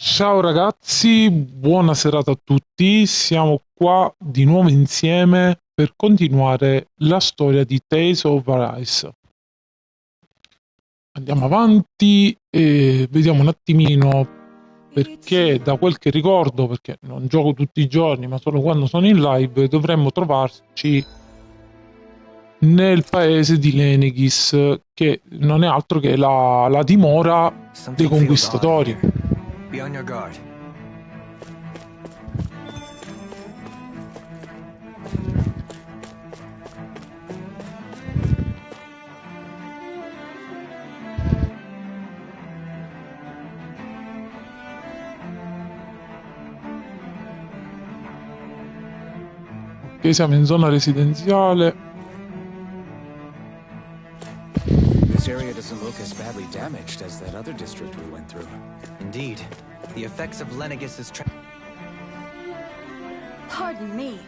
Ciao ragazzi, buona serata a tutti. Siamo qua di nuovo insieme per continuare la storia di Tales of Arise. Andiamo avanti e vediamo un attimino perché da quel che ricordo, perché non gioco tutti i giorni ma solo quando sono in live, dovremmo trovarci nel paese di Lenegis, che non è altro che la dimora dei Something feels odd conquistatori. here. Be on your guard. Ok, siamo in zona residenziale. This area doesn't look as badly damaged as that other district we went through. Indeed. The effects of Lenegis's Pardon me.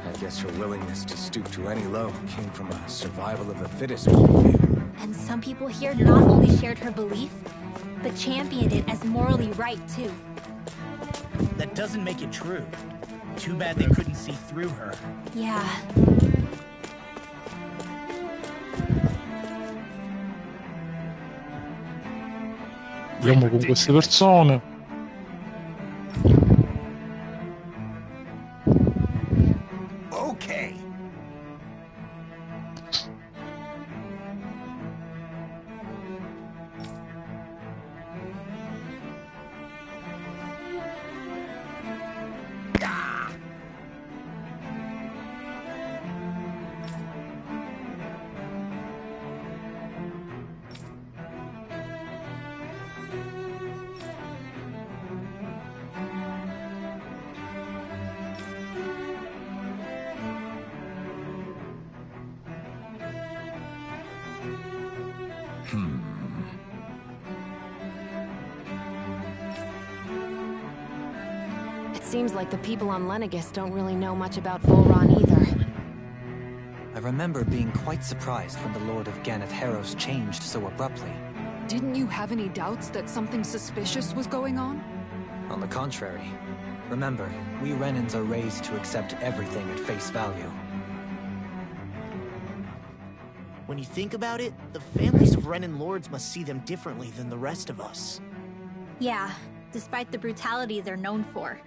I guess her willingness to stoop to any low came from a survival of the fittest point of view. And some people here not only shared her belief, but championed it as morally right too. That doesn't make it true. Too bad they couldn't see through her. Yeah. Andiamo con queste persone. Okay. It seems like the people on Lenegis don't really know much about Volron either. I remember being quite surprised when the Lord of Ganeth Harros changed so abruptly. Didn't you have any doubts that something suspicious was going on? On the contrary. Remember, we Renans are raised to accept everything at face value. When you think about it, the families of Renan lords must see them differently than the rest of us. Yeah, despite the brutality they're known for.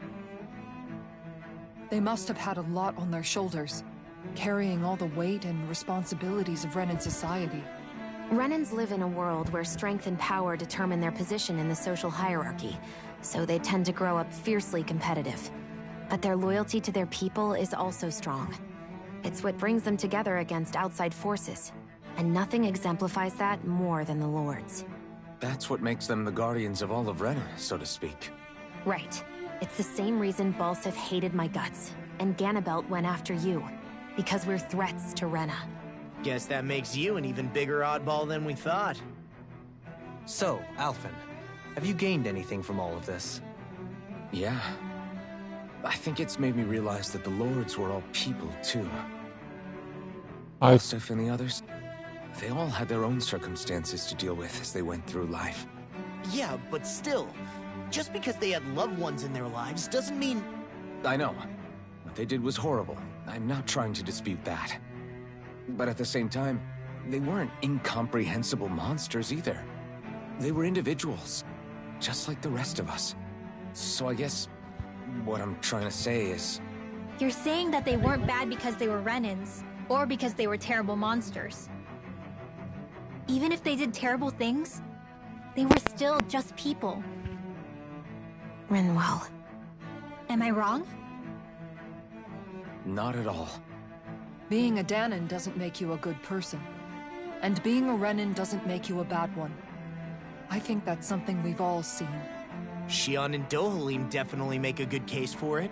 They must have had a lot on their shoulders, carrying all the weight and responsibilities of Renan society. Renans live in a world where strength and power determine their position in the social hierarchy, so they tend to grow up fiercely competitive. But their loyalty to their people is also strong. It's what brings them together against outside forces, and nothing exemplifies that more than the Lords. That's what makes them the guardians of all of Renna, so to speak. Right. It's the same reason Balsif hated my guts, and Ganabelt went after you. Because we're threats to Renna. Guess that makes you an even bigger oddball than we thought. So, Alphen, have you gained anything from all of this? Yeah. I think it's made me realize that the Lords were all people, too. Balsif and the others, they all had their own circumstances to deal with as they went through life. Yeah, but still, just because they had loved ones in their lives doesn't mean... I know. What they did was horrible. I'm not trying to dispute that. But at the same time, they weren't incomprehensible monsters either. They were individuals, just like the rest of us. So I guess what I'm trying to say is... You're saying that they weren't bad because they were Renans, or because they were terrible monsters. Even if they did terrible things, They were still just people. Rinwell. Am I wrong? Not at all. Being a Danon doesn't make you a good person. And being a Renin doesn't make you a bad one. I think that's something we've all seen. Shion and Dohalim definitely make a good case for it.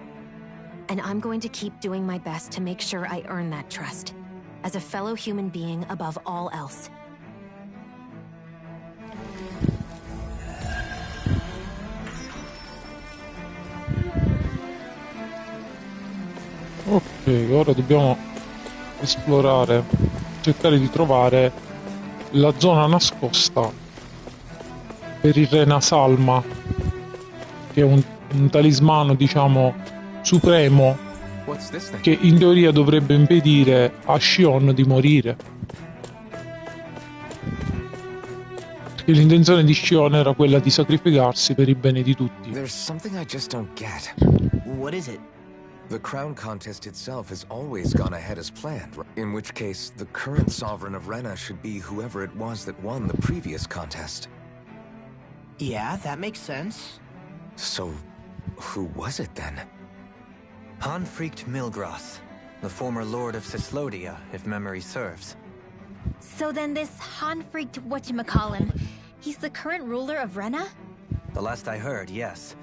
And I'm going to keep doing my best to make sure I earn that trust. As a fellow human being above all else. Ok, ora dobbiamo esplorare, cercare di trovare la zona nascosta per il Rena Salma, che è un talismano, diciamo, supremo, What's this thing? che in teoria dovrebbe impedire a Shion di morire. Perché l'intenzione di Shion era quella di sacrificarsi per il bene di tutti. There's something I just don't get. What is it? The crown contest itself has always gone ahead as planned, in which case the current sovereign of Rena should be whoever it was that won the previous contest. Yeah, that makes sense. So, who was it then? Hanfried Milgras, the former lord of Cislodia, if memory serves. So then this Hanfried whatchamacallin, he's the current ruler of Rena? The last I heard, yes.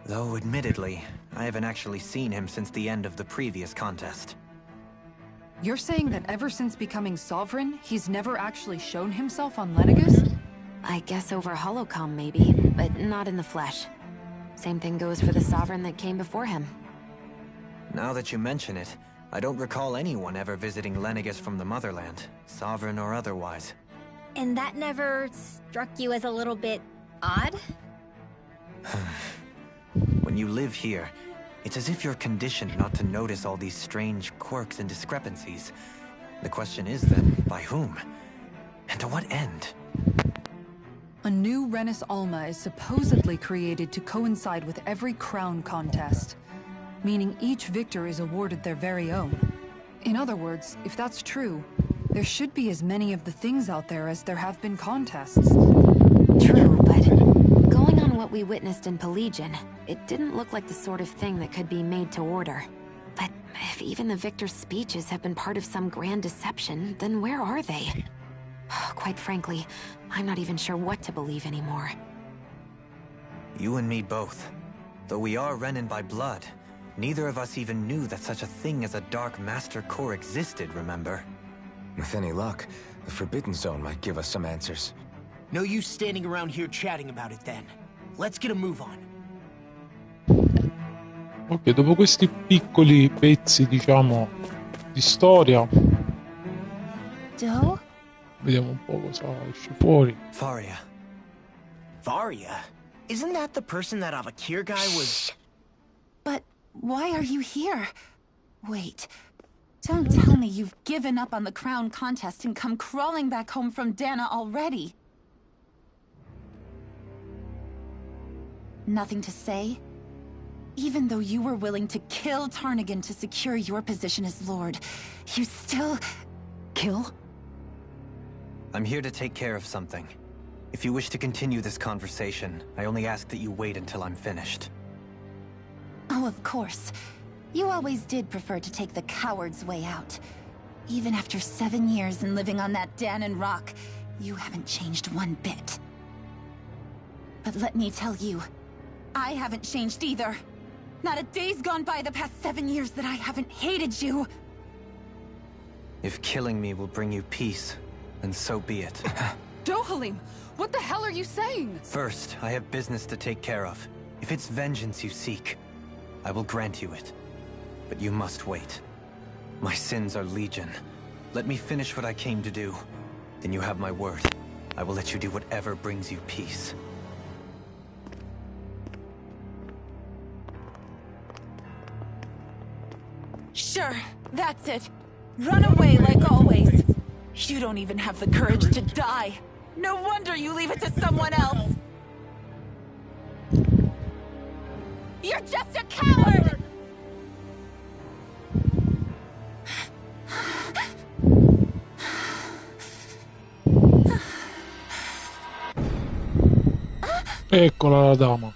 Though, admittedly, I haven't actually seen him since the end of the previous contest. You're saying that ever since becoming sovereign, he's never actually shown himself on Lenegus? I guess over holocom maybe, but not in the flesh. Same thing goes for the sovereign that came before him. Now that you mention it, I don't recall anyone ever visiting Lenegus from the motherland, sovereign or otherwise. And that never struck you as a little bit odd? When you live here, it's as if you're conditioned not to notice all these strange quirks and discrepancies. The question is then, by whom? And to what end? A new Renis Alma is supposedly created to coincide with every crown contest, meaning each victor is awarded their very own. In other words, if that's true, there should be as many of the things out there as there have been contests. True, but going on what we witnessed in Pelagian, it didn't look like the sort of thing that could be made to order. But if even the victor's speeches have been part of some grand deception, then where are they? Quite frankly, I'm not even sure what to believe anymore. You and me both. Though we are Renin by blood, neither of us even knew that such a thing as a Dark Master Core existed, remember? With any luck, the Forbidden Zone might give us some answers. No use standing around here chatting about it then. Let's get a move on. Ok, dopo questi piccoli pezzi, diciamo, di storia, Doe? vediamo un po' cosa esce fuori. Faria. Varia? Isn't that the person that Avakir guy was... But why are you here? Wait. Don't tell me you've given up on the crown contest and come crawling back home from Dana already. Nothing to say? Even though you were willing to kill Tarnigan to secure your position as Lord, you still... Kill? I'm here to take care of something. If you wish to continue this conversation, I only ask that you wait until I'm finished. Oh, of course. You always did prefer to take the coward's way out. Even after 7 years and living on that Danon rock, you haven't changed one bit. But let me tell you, I haven't changed either. Not a day's gone by the past 7 years that I haven't hated you. If killing me will bring you peace, then so be it. Dohalim, what the hell are you saying? First, I have business to take care of. If it's vengeance you seek, I will grant you it. But you must wait. My sins are legion. Let me finish what I came to do. Then you have my word. I will let you do whatever brings you peace. Sure, that's it. Run away like always. You don't even have the courage to die. No wonder you leave it to someone else. You're just a coward! Eccola la dama.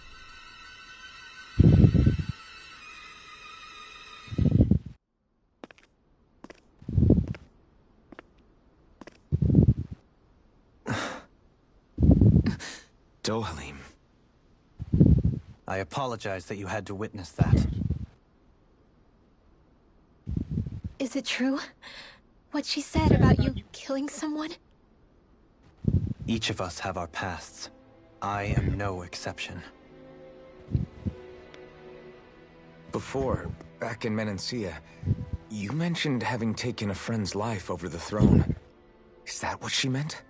Dohalim. I apologize that you had to witness that. Is it true? What she said about you killing someone? Each of us have our pasts. I am no exception. Before, back in Menancia, you mentioned having taken a friend's life over the throne. Is that what she meant?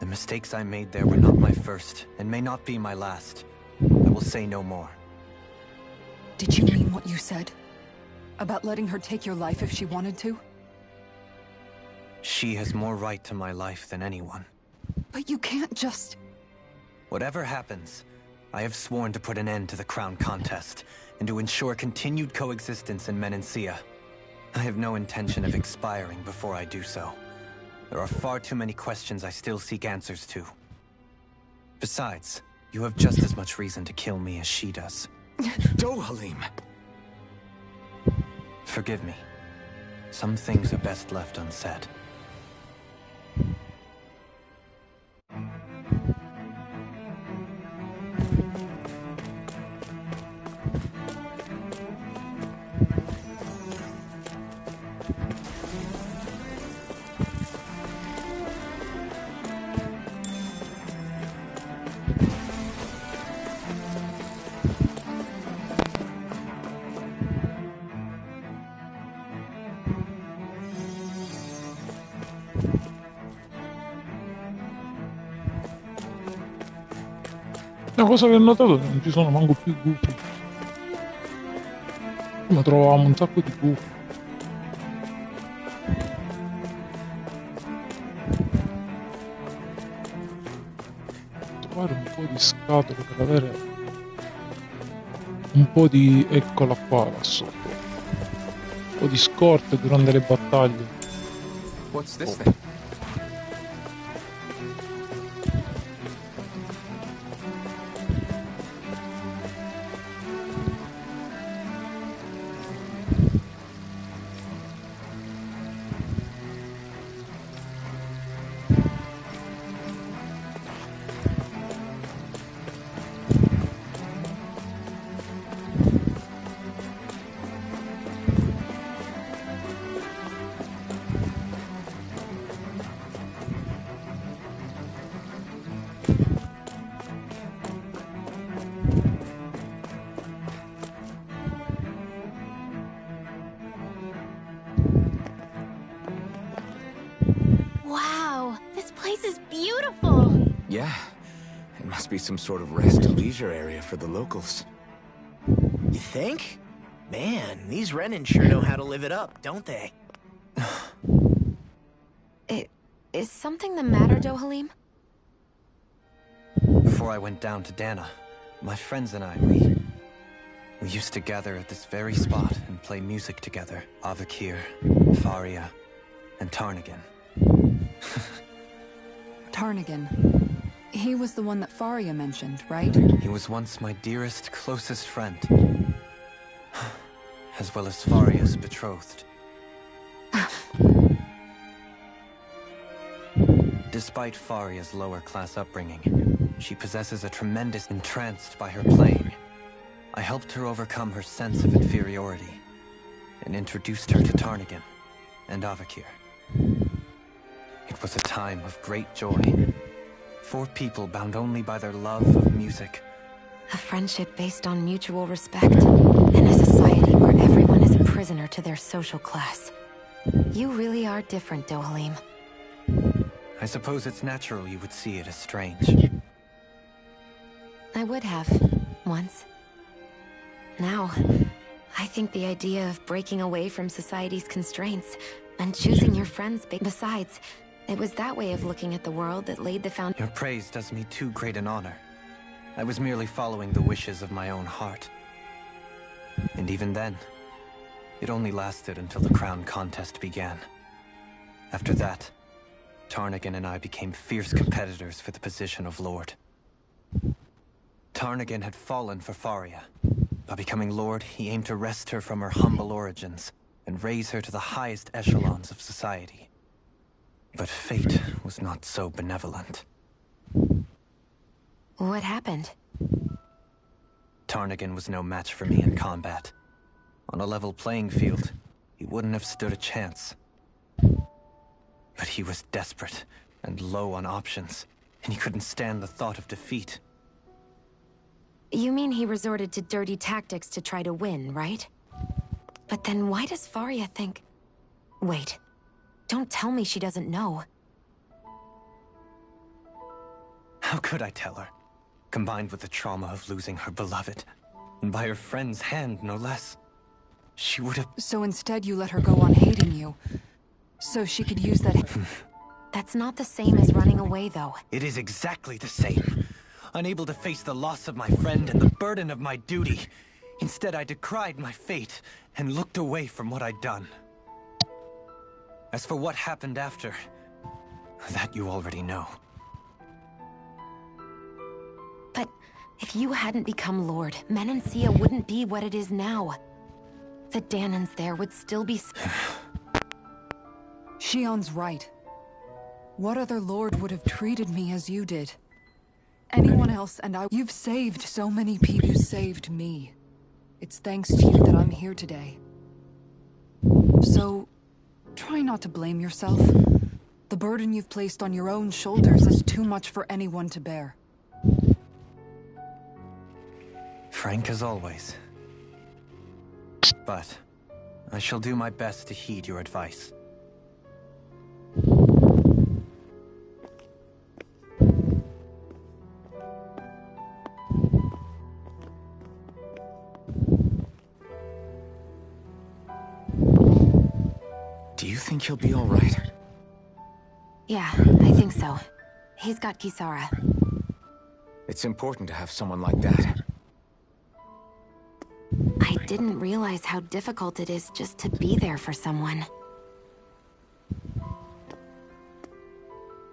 The mistakes I made there were not my first, and may not be my last. I will say no more. Did you mean what you said? About letting her take your life if she wanted to? She has more right to my life than anyone. But you can't just... Whatever happens, I have sworn to put an end to the crown contest, and to ensure continued coexistence in Menancia. I have no intention of expiring before I do so. There are far too many questions I still seek answers to. Besides, you have just as much reason to kill me as she does. Dohalim! Forgive me. Some things are best left unsaid. Una cosa che ho notato è che non ci sono manco più gufi. Ma trovavamo un sacco di gufi. Trovare un po' di scatole per avere un po' di... eccola qua là sotto. Un po' di scorte durante le battaglie. What's this thing? Wow, this place is beautiful! Yeah. It must be some sort of rest and leisure area for the locals. You think? Man, these Renin sure know how to live it up, don't they? Is something the matter, Dohalim? Before I went down to Dana, my friends and I, we used to gather at this very spot and play music together. Avakir, Faria, and Tarnagan. Tarnagan. He was the one that Faria mentioned, right? He was once my dearest, closest friend. As well as Faria's betrothed. Despite Faria's lower-class upbringing, she possesses a tremendous entranced by her playing. I helped her overcome her sense of inferiority, and introduced her to Tarnagan and Avakir. It was a time of great joy. 4 people bound only by their love of music. A friendship based on mutual respect, in a society where everyone is a prisoner to their social class. You really are different, Dohalim. I suppose it's natural you would see it as strange. I would have, once. Now, I think the idea of breaking away from society's constraints and choosing your friends besides, it was that way of looking at the world that laid the foundation. Your praise does me too great an honor. I was merely following the wishes of my own heart. And even then, it only lasted until the crown contest began. After that, Tarnagan and I became fierce competitors for the position of Lord. Tarnagan had fallen for Faria. By becoming Lord, he aimed to wrest her from her humble origins and raise her to the highest echelons of society. But fate was not so benevolent. What happened? Tarnagan was no match for me in combat. On a level playing field, he wouldn't have stood a chance. But he was desperate and low on options, and he couldn't stand the thought of defeat. You mean he resorted to dirty tactics to try to win, right? But then why does Faria think... Wait. Don't tell me she doesn't know. How could I tell her? Combined with the trauma of losing her beloved, and by her friend's hand, no less. She would have... So instead you let her go on hating you, so she could use that... That's not the same as running away, though. It is exactly the same. Unable to face the loss of my friend and the burden of my duty. Instead, I decried my fate and looked away from what I'd done. As for what happened after, that you already know. But if you hadn't become Lord, Menancia wouldn't be what it is now. The Danans there would still be... Shion's right. What other Lord would have treated me as you did? Anyone else and I... You've saved so many people. You saved me. It's thanks to you that I'm here today. So, try not to blame yourself. The burden you've placed on your own shoulders is too much for anyone to bear. Frank as always. But I shall do my best to heed your advice. Do you think he'll be all right? Yeah, I think so. He's got Kisara. It's important to have someone like that. I didn't realize how difficult it is just to be there for someone.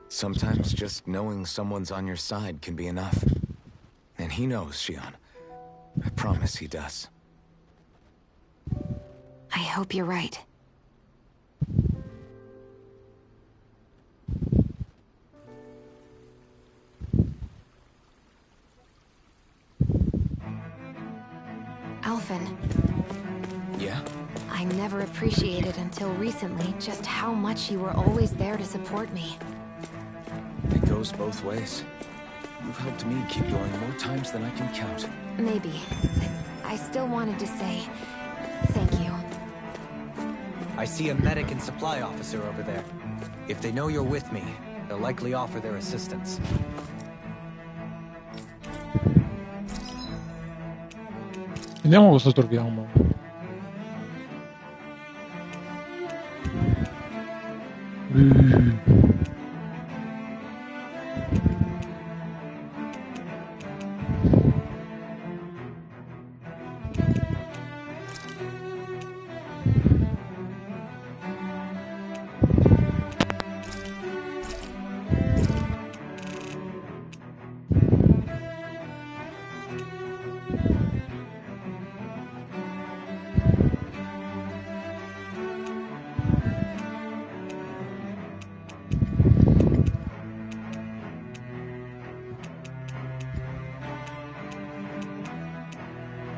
Sometimes just knowing someone's on your side can be enough. And he knows, Shion. I promise he does. I hope you're right. Alphen. Yeah? I never appreciated until recently just how much you were always there to support me. It goes both ways. You've helped me keep going more times than I can count. Maybe. But I still wanted to say thank you. I see a medic and supply officer over there. If they know you're with me, they'll likely offer their assistance. Vediamo cosa troviamo.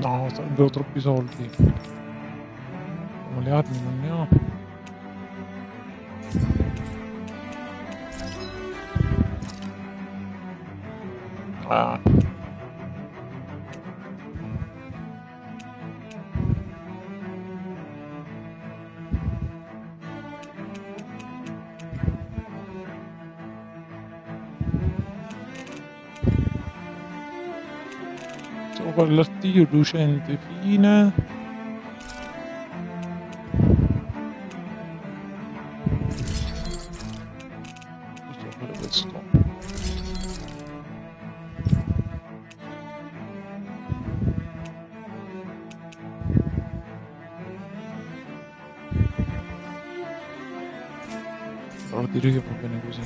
No, sarebbero troppi soldi. Ma le armi non ne ho. Ah. Con l'artiglio lucente fine. Possiamo fare questo. Però direi che va bene così.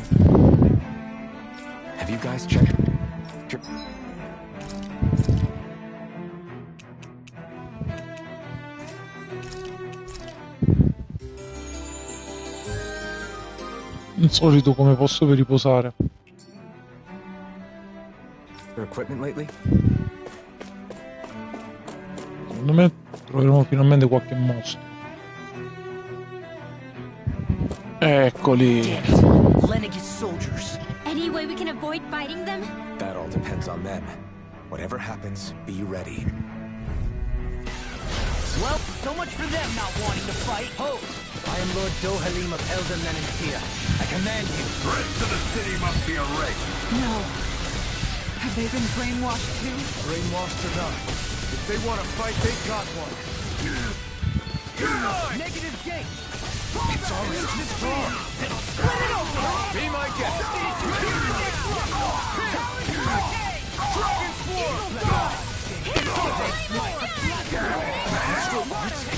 Have you guys checked? insolito come posto per riposare. Your equipment lately? Secondo me troveremo finalmente qualche mostro. Eccoli. Lenegis soldiers. Any way we can avoid fighting them? That all depends on them. Whatever happens, be ready. Well, so much for them not wanting to fight. Ho! I am Lord Dohalim of Elden Menentia. I command you. The rest of the city must be erased. No. Have they been brainwashed too? Brainwashed or not, if they want to fight, they got one. Negative gate! It's already too strong. Be my guest. Dragon Swarm!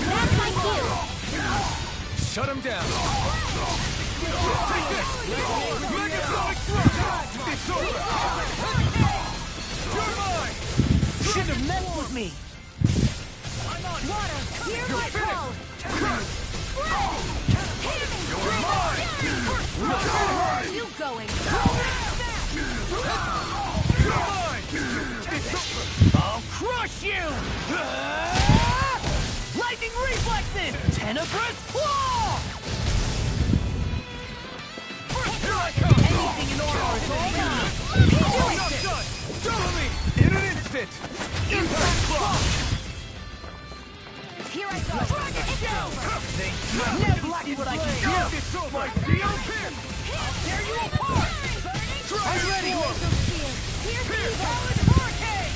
That's my cue! Shut him down. Take this! Megasonic Thrust! It's over! You're mine! Shouldn't have messed with me. Water, hear my call! You're mine! Where are you going? You're mine! It's over! I'll crush you! Lightning reflexes! Tenebrous claw! Here I come! Anything in order is all done! I'm not done! Double me! In an instant! Impact Claw! Here I go! It's over! Never like what I can do! It's over! My deal here! I'll tear you apart! I'm ready! Here's the Solid hurricane!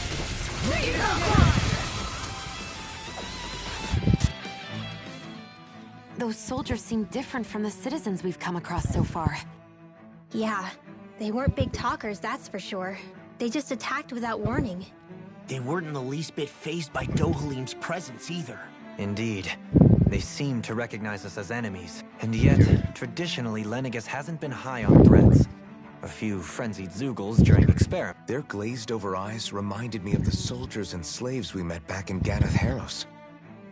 Those soldiers seem different from the citizens we've come across so far. Yeah, they weren't big talkers, that's for sure. They just attacked without warning. They weren't in the least bit fazed by Dohalim's presence either. Indeed. They seem to recognize us as enemies. And yet, traditionally, Lenegis hasn't been high on threats. A few frenzied Zeugles during experiments. Their glazed-over eyes reminded me of the soldiers and slaves we met back in Ganath Haros.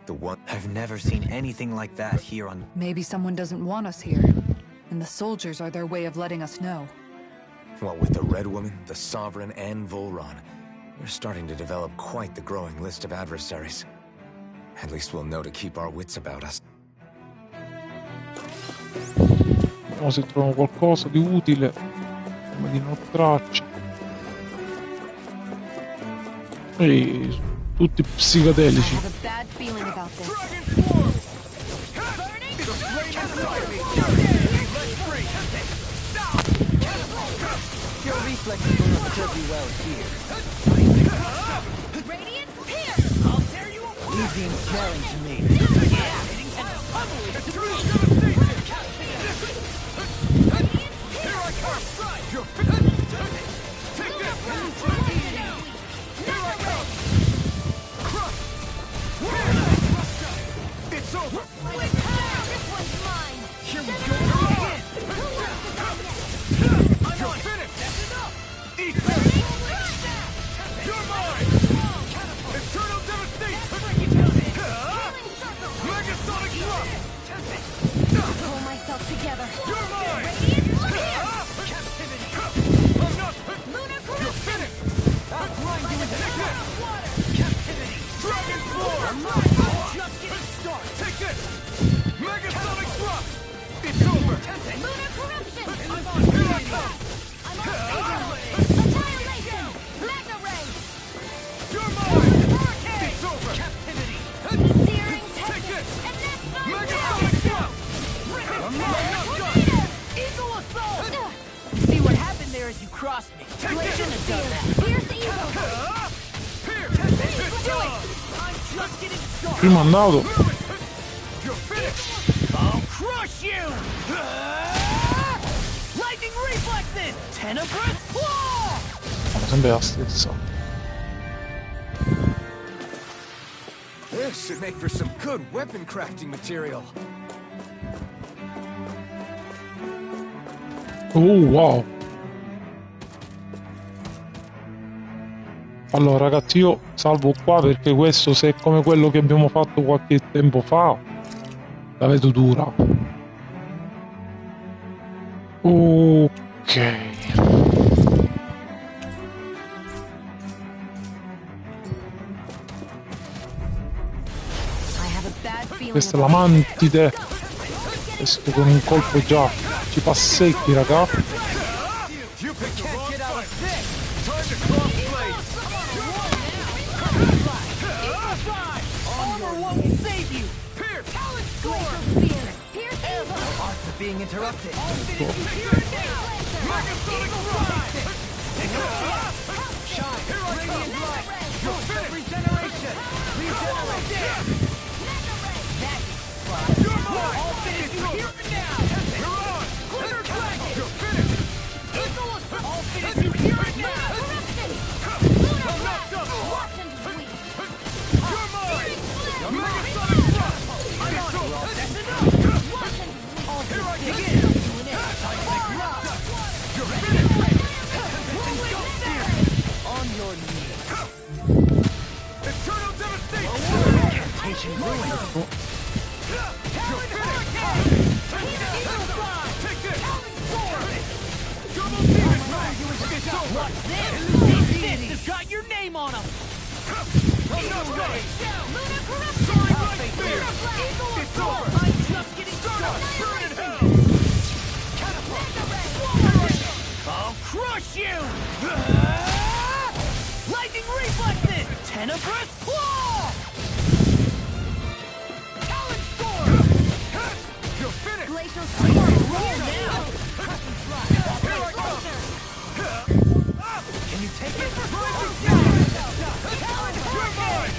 The one... I've never seen anything like that here on... Maybe someone doesn't want us here, and the soldiers are their way of letting us know. What with the Red Woman, the Sovereign, and Volron, we're starting to develop quite the growing list of adversaries. At least we'll know to keep our wits about us. Vediamo se troviamo qualcosa di utile. Come di non traccia. Ehi, tutti psicadelici. I have a bad feeling about this. Your reflexes will not serve you well here. Radiant, here! I'll tear you apart! Easy and smelling to me. It's over! This one's mine! Here we go again! You're finished! That's enough! Eat this! You're mine! Eternal devastation! Megasonic Thrust! Pull myself together. You're mine! Captivity! I'm not... Lunar You're corruption! finished! I'll grind you into Take this! water! Captivity! Dragon Swarm! Just getting started! Take this! Megasonic Thrust! It's over! Lunar corruption! Here I come! Annihilation! Magna ray! You're mine! It's over! Searing Take tempest! this! And that's so Megasonic Thrust! I'm not done! Eagle assault! See what happened there as you crossed me. Take You this! shouldn't have done that. Here's evil! Here! Let's do it! I'm just getting started. Primo andato. You're finished! I'll crush you! Lightning reflexes! Tenebrous claw! Ma sempre la stessa. This should make for some good weapon crafting material. Oh wow. Allora ragazzi, io salvo qua perché questo, se è come quello che abbiamo fatto qualche tempo fa, la vedo dura. Ok. Questa è la mantide. Questo con un colpo già ci fa secchi, raga. Being interrupted. Got your name on him! I'll crush you! Lightning reflexes! Tenebrous claw! Talon storm! You're finished! Glacial storm. Roll now! Can you take it? You're mine!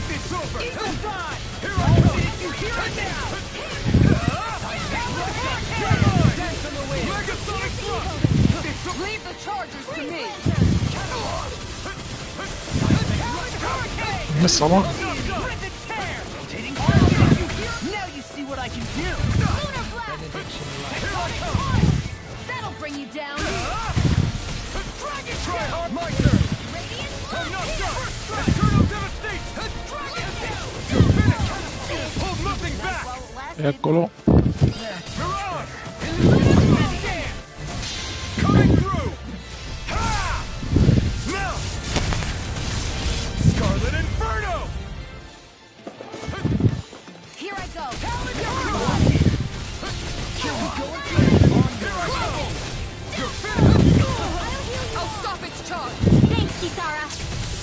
It's over! Eagle fly! Here I come! You hear it now! You're mine! Dance in the wind! Megasonic thrust! Leave the chargers to me. Messa ma. Now you see what I can do! Lunar blast. That'll bring you down. Dragon try hard! My turn! Radiant I'm not blast. done! Eternal devastation! Dragon down! You're finished! Hold nothing back! Eccolo. Mirage! Illumination dance! Coming through! Ha! Now! Scarlet Inferno! Here I go. Here we go again! Here I go! You're finished! I'll stop its charge. Thanks, Kisara.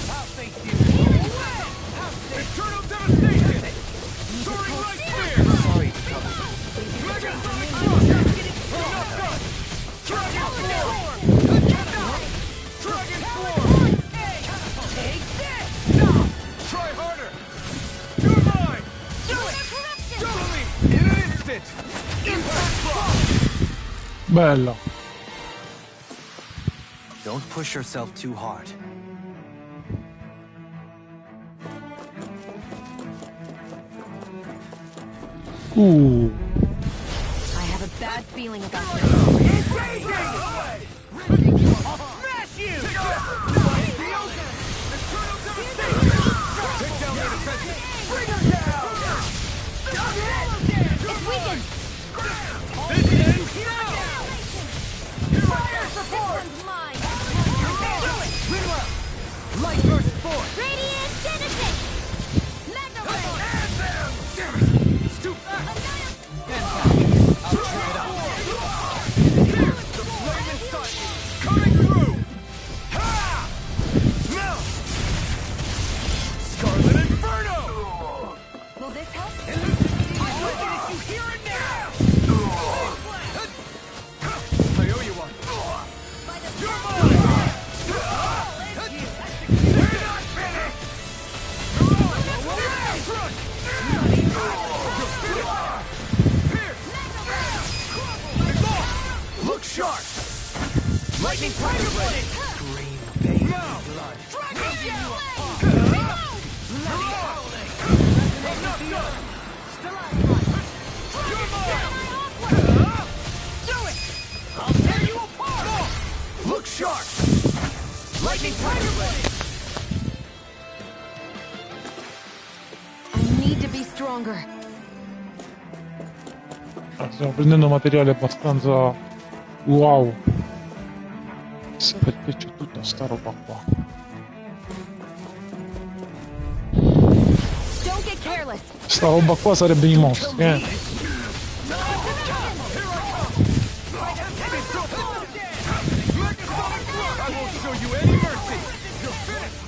I'll face you! Eternal devastation! Soaring light spear! Sorry, Megasonic thrust! I'm not done! Dragon form! Dragon form! Take this. Try harder! You're mine! Do it! Double me! In an instant! Impact block! Bella. Don't push yourself too hard. I have a bad feeling about this. I'll smash you! Eternal devastation! Take down their defenses! Bring her down! It's weakened. This ends here! Fire support! One's mine. Do it! Rinwell! Light burst forth! Radiant Genesis. Magna Ray. Damn it! It's too fast! I'll try it out. Here! The flame inside me! Coming through! Ha! Now! Scarlet Inferno! Will this help? I like it if you hear it now! I owe you one. You're mine! You're not finished! Crush! Here! Look sharp! Lightning Tiger Blade! Green baby blood! Dragon down! I'm not done! You're mine! Do it! I'll tear you apart! Look sharp! Lightning Tiger Blade! I need to be stronger. Stiamo prendendo materiale abbastanza Wow. Chissà perché c'è tutta sta roba qua. Don't get careless. Sta roba qua sarebbe i mossi, I won't show you any mercy. You're finished.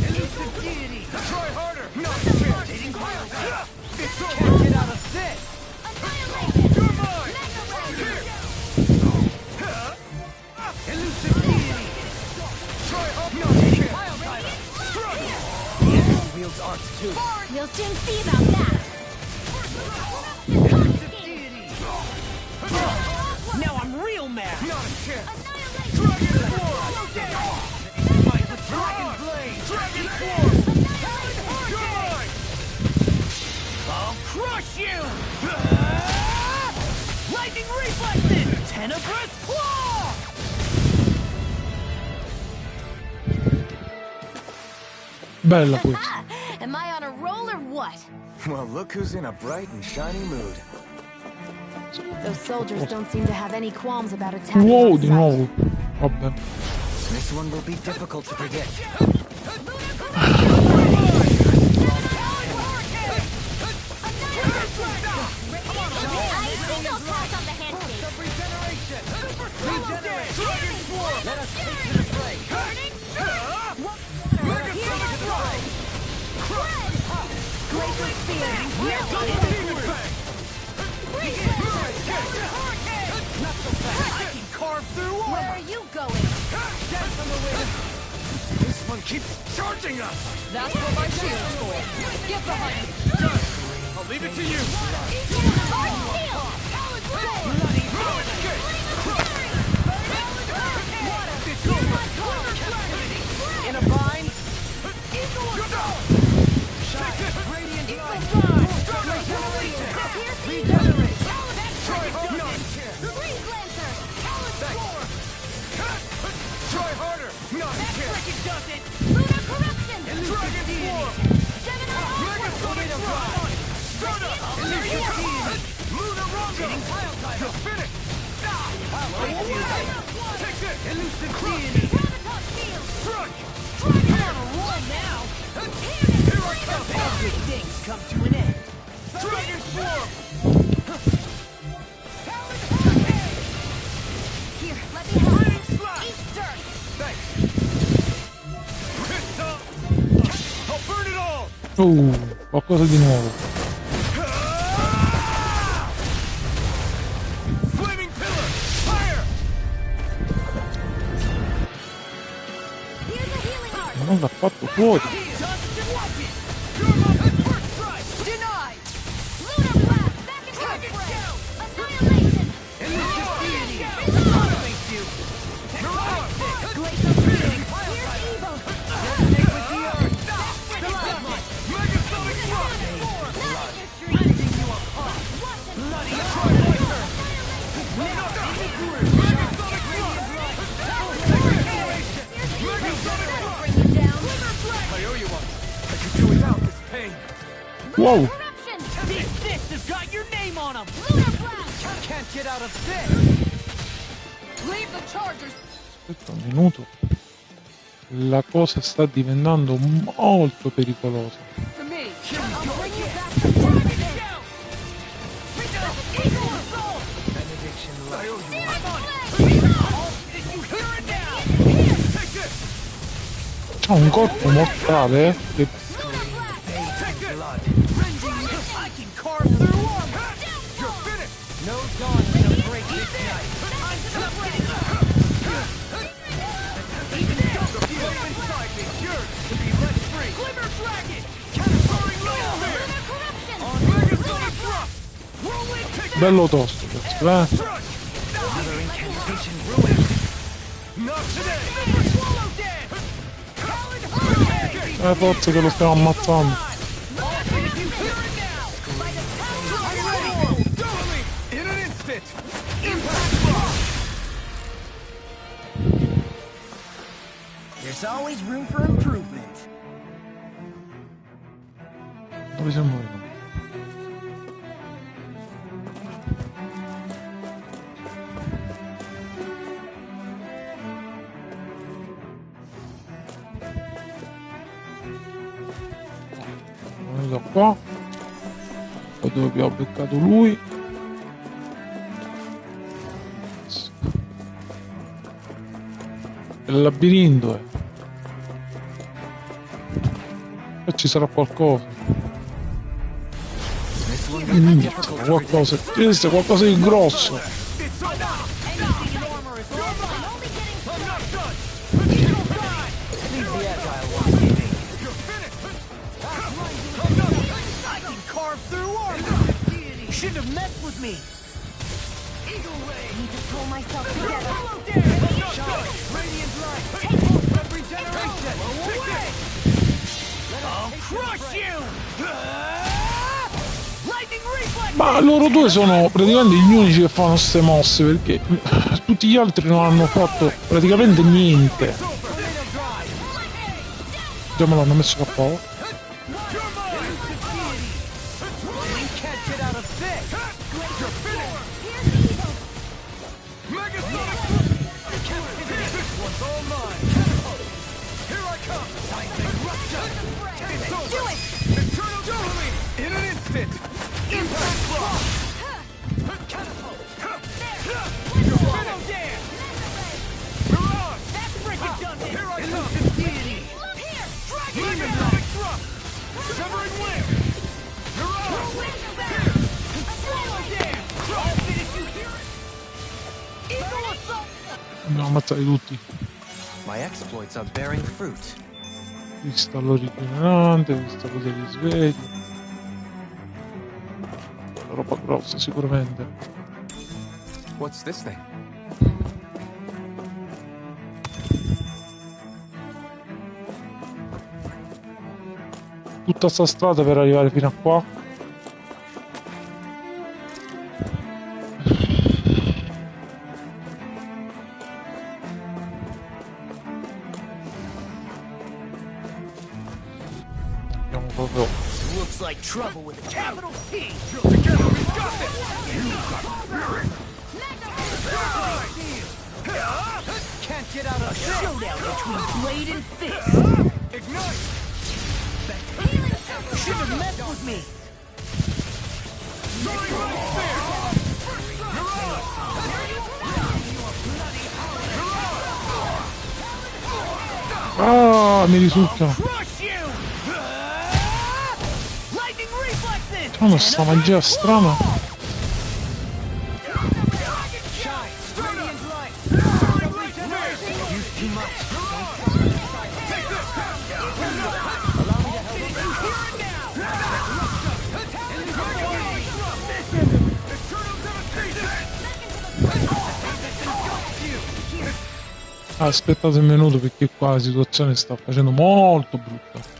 Elusive deity. Try harder. Not a chance. It's over. Can't get out of this. You're mine. Here. Elusive deity. Try harder. Not a chance. The enemy wields arts too. You'll soon see about that. Elusive deity. Now I'm real mad. Not a chance. Dragon Form. Fight with Dragon Blade. Dragon Form. You're mine. I'll crush you! Lightning reflexes! Tenebrous claw! Bella questa. Am I on a roll or what? Well, look who's in a bright and shiny mood. Those soldiers don't seem to have any qualms about attacking Wow, on di sight. nuovo. Vabbè. This one will be difficult to predict. Let us take to the fray. I can carve through Where armor! are you going? This one keeps charging us. That's what my shield's for. Get behind me. I'll leave it to you. In a bind? Radiant light. Regenerate! Try harder. Not a chance. It does it! Dragon Form. Mega Sonic Rock. Soda. Lunar Rondo. You're finished. Take this. Elusive deity. Strike. I'm on a roll now! Here I come. All good things come to an end. Dragon Form. Here, let me help. Raining Slash. Eat dirt. Thanks. I'll burn it all. Qualcosa di nuovo. Flaming pillar. Fire. Here's a healing art. Non l'ha fatto fuori. Denied. Lunar blast. Back into the fray. Annihilation. Glacial field. Here's evil. Mega Sonic Rock. I owe you one. I could do without this pain. Wow. Corruption. These fists have got your name on them! Lunar blast. Can't get out of this! Leave the chargers. Aspetta un minuto. La cosa sta diventando molto pericolosa. To me. I'll bring you back to death. Benediction light. I owe you Demon one. flame. You hear it now. Take this. Ha un corpo mortale che Take this. Blood. I can carve through armor! You're finished. No dawn will break this night! I'm separating them! Even the flame inside me yearns to be let free. Glimmer Dragon. Countersoaring Nightmare. Corruption. Mega Sonic Rock. Rolling kick. bello tosto questo, Strike. Another incantation ruined! Not today. Never swallow dead. forza che lo stiamo ammazzando. In an instant. Impact block. There's always room for improvement. Dove siamo venuti? da qua. Poi dove abbiamo beccato lui. Il labirinto e ci sarà qualcosa. Qualcosa. Questo è qualcosa di grosso. Shouldn't have messed with me. I need to pull myself together. Radiant light. Regeneration. I'll crush you. Lightning reflex. Ma loro due sono praticamente gli unici che fanno queste mosse, perché tutti gli altri non hanno fatto praticamente niente. Già me l'hanno messo a poco. Andiamo a ammazzare tutti. My exploits are bearing fruit. Cristallo rigenerante, questa cosa li sveglia. Roba grossa sicuramente. What's this thing? Tutta sta strada per arrivare fino a qua. Andiamo proprio. Looks like trouble with a capital T. Together we got this. Can't get out of a showdown between blade and fist. Ignite. Should have messed with me. Ah, mi risucchiano. Crush you. Lightning reflexes. C'hanno sta magia strana. Aspettate un minuto perché qua la situazione sta facendo molto brutta.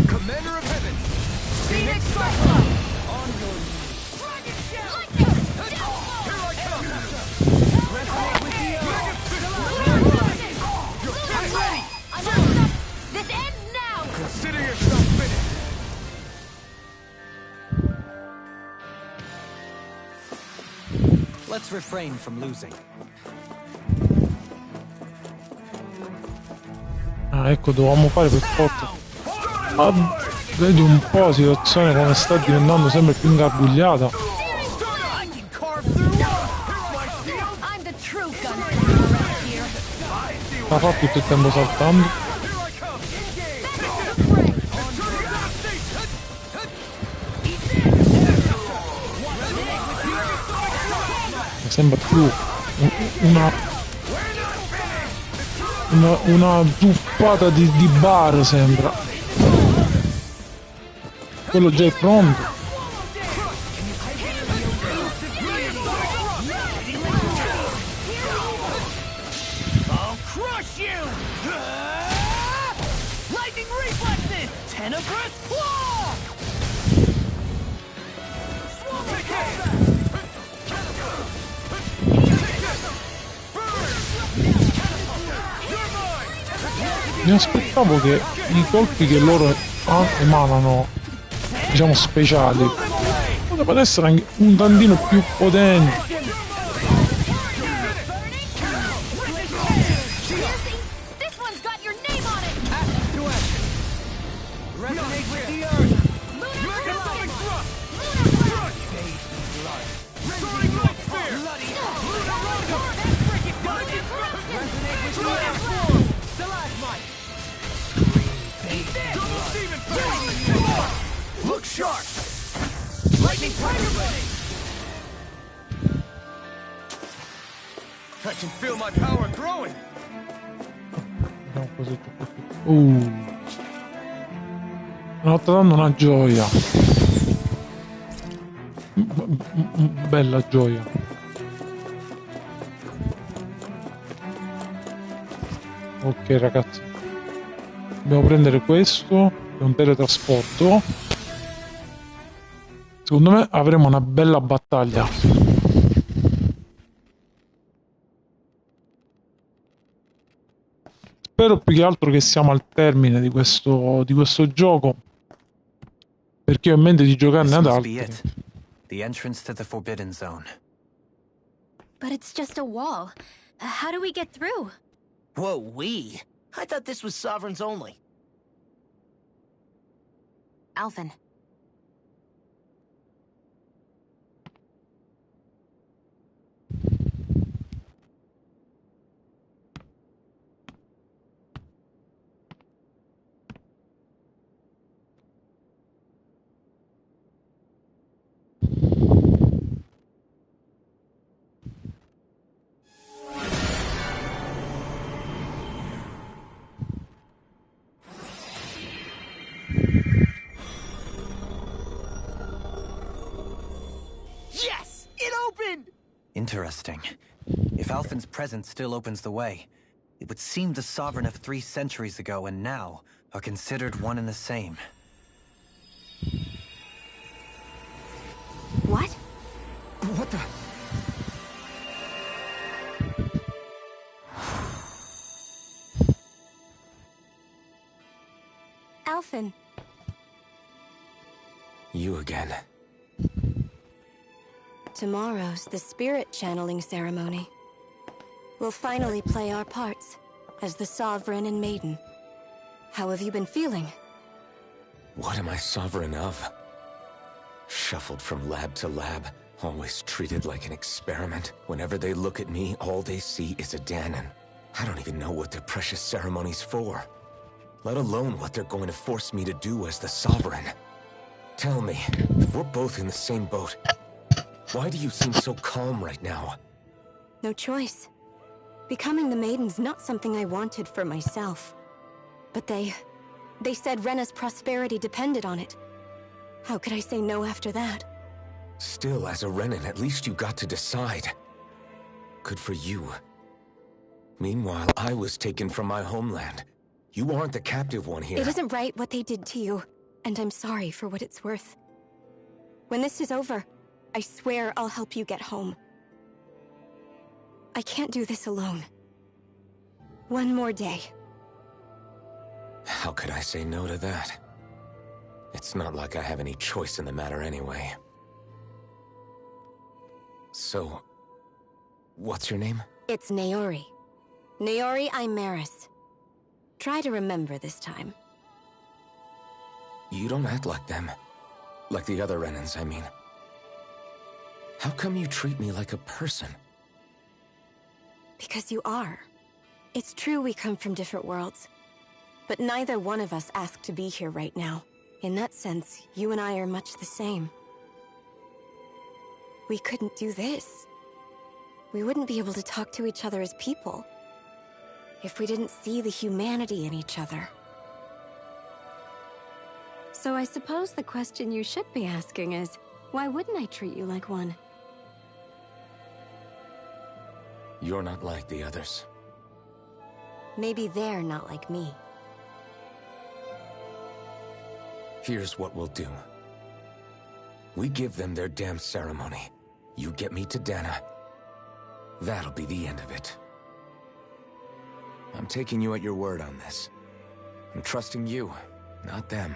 Commander of Heaven. Phoenix Cyclone! On your knees. This ends now! Consider yourself finished. Let's refrain from losing. Ah, ecco, dovevamo fare per forza. Ah, vedi un po' la situazione come sta diventando sempre più ingarbugliata. I'm the true gunslinger around here. Sta fa tutto il tempo saltando. Mi sembra più una zuppata di bar sembra. Quello già è pronto. I'll crush you! Lightning reflexes! Tenebrous claw! Mi aspettavo che i colpi che loro emanano, diciamo speciali, potevano essere anche un tantino più potenti. This one's got your name on it! Action to action. Resonate with the earth. Make a loving thrust. Crush. Soaring light sphere. Bloody. Lunar rotor. Lightning thrust. Resonate with the earth. Form. Stalagmite. Double demon phase. Look sharp. Lightning tiger blade. I can feel my power growing. Vediamo cos'è così. Mi sta dando una gioia. Bella gioia. Ok ragazzi, dobbiamo prendere questo, è un teletrasporto. Secondo me avremo una bella battaglia. Spero più che altro che siamo al termine di questo gioco, perché ho in mente di giocarne This ad must be altri. it. The entrance to the Forbidden Zone. But it's just a wall. How do we get through? Whoa, we? I thought this was sovereigns only. Alphen. Yes! It opened! Interesting. If Alphen's presence still opens the way, it would seem the Sovereign of 3 centuries ago and now are considered one and the same. What? What the? Alphen. You again. Tomorrow's the spirit channeling ceremony. We'll finally play our parts as the Sovereign and Maiden. How have you been feeling? What am I sovereign of? Shuffled from lab to lab, always treated like an experiment. Whenever they look at me, all they see is a Danon. I don't even know what their precious ceremony's for, let alone what they're going to force me to do as the Sovereign. Tell me, if we're both in the same boat, why do you seem so calm right now? No choice. Becoming the Maiden's not something I wanted for myself. But they said Rena's prosperity depended on it. How could I say no after that? Still, as a Renan, at least you got to decide. Good for you. Meanwhile, I was taken from my homeland. You aren't the captive one here. It isn't right what they did to you, and I'm sorry for what it's worth. When this is over, I swear I'll help you get home. I can't do this alone. One more day. How could I say no to that? It's not like I have any choice in the matter anyway. So, what's your name? It's Naori. Naori Imaris. Try to remember this time. You don't act like them. Like the other Renans, I mean. How come you treat me like a person? Because you are. It's true we come from different worlds. But neither one of us asked to be here right now. In that sense, you and I are much the same. We couldn't do this. We wouldn't be able to talk to each other as people if we didn't see the humanity in each other. So I suppose the question you should be asking is, why wouldn't I treat you like one? You're not like the others. Maybe they're not like me. Here's what we'll do. We give them their damn ceremony. You get me to Dana. That'll be the end of it. I'm taking you at your word on this. I'm trusting you, not them.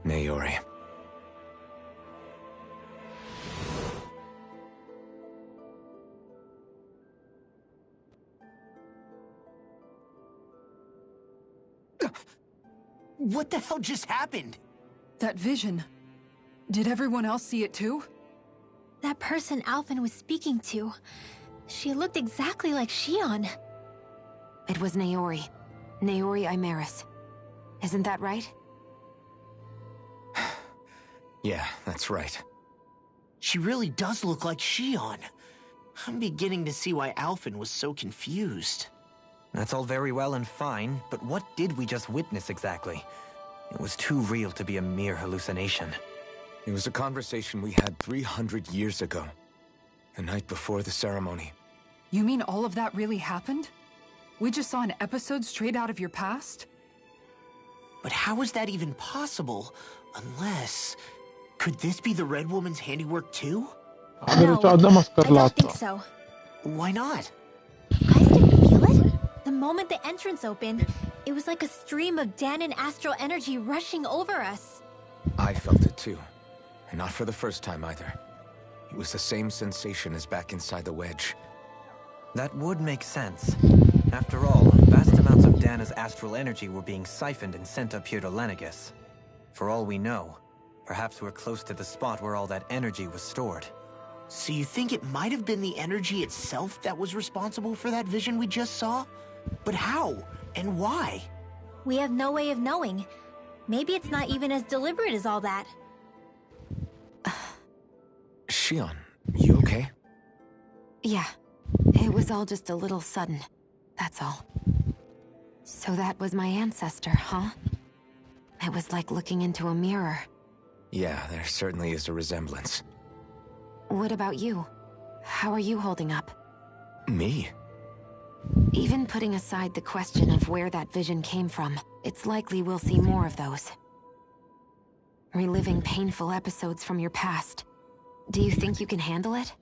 Naori. What the hell just happened? That vision. Did everyone else see it too? That person Alphen was speaking to, she looked exactly like Shion. It was Naori. Naori Imaris. Isn't that right? Yeah, that's right. She really does look like Shion. I'm beginning to see why Alphen was so confused. That's all very well and fine, but what did we just witness exactly? It was too real to be a mere hallucination. It was a conversation we had 300 years ago. The night before the ceremony. You mean all of that really happened? We just saw an episode straight out of your past? But how is that even possible? Unless... Could this be the Red Woman's handiwork too? No, I don't think so. Why not? You guys didn't feel it? The moment the entrance opened, it was like a stream of Danon astral energy rushing over us. I felt it too. And not for the first time either. It was the same sensation as back inside the wedge. That would make sense. After all, vast amounts of Dana's astral energy were being siphoned and sent up here to Lenegus. For all we know, perhaps we're close to the spot where all that energy was stored. So you think it might have been the energy itself that was responsible for that vision we just saw? But how? And why? We have no way of knowing. Maybe it's not even as deliberate as all that. Shion, you okay? Yeah. It was all just a little sudden. That's all. So that was my ancestor, huh? It was like looking into a mirror. Yeah, there certainly is a resemblance. What about you? How are you holding up? Me? Even putting aside the question of where that vision came from, it's likely we'll see more of those. Reliving painful episodes from your past. Do you think you can handle it?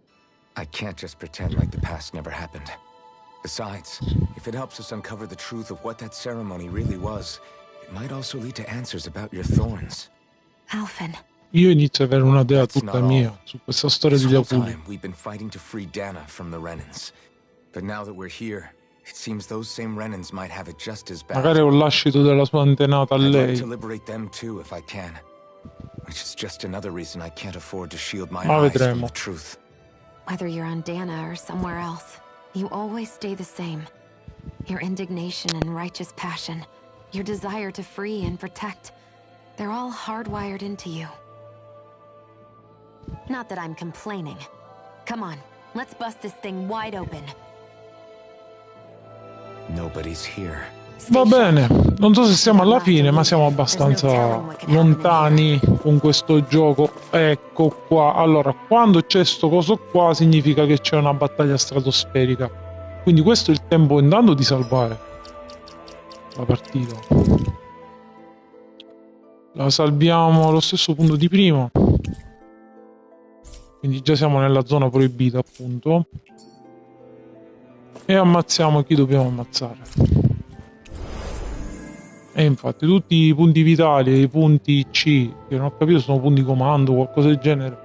I can't just pretend like the past never happened. Besides, if it helps us uncover the truth of what that ceremony really was, it might also lead to answers about your thorns. Alphen. Io inizio ad avere un'idea tutta mia su questa storia di Yakuli. We've been fighting to free Dana from the Renans. But now that we're here, it seems those same Renans might have it just as bad. Magari un lascito della sua antenata a I'd like lei. to liberate them too if I can. Which is just another reason I can't afford to shield my Ma eyes from vedremo. the truth. Whether you're on Dana or somewhere else, you always stay the same. Your indignation and righteous passion, your desire to free and protect, they're all hardwired into you. Not that I'm complaining. Come on, let's bust this thing wide open. Nobody's here. Va bene, non so se siamo alla fine, ma siamo abbastanza lontani con questo gioco. Ecco qua. Allora, quando c'è sto coso qua significa che c'è una battaglia stratosferica. Quindi questo è il tempo intanto di salvare la partita. La salviamo allo stesso punto di prima. Quindi già siamo nella zona proibita, appunto. E ammazziamo chi dobbiamo ammazzare. E infatti tutti i punti vitali e i punti C, che non ho capito sono punti comando o qualcosa del genere,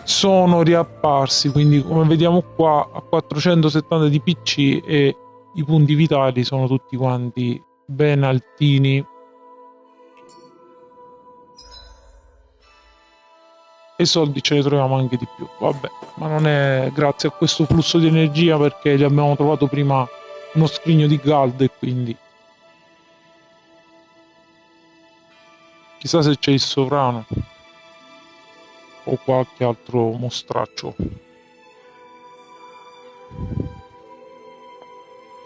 sono riapparsi. Quindi come vediamo qua a 470 di PC e i punti vitali sono tutti quanti ben altini. E soldi ce ne troviamo anche di più. Vabbè, ma non è grazie a questo flusso di energia, perché gli abbiamo trovato prima uno scrigno di Gald e quindi chissà se c'è il sovrano o qualche altro mostraccio.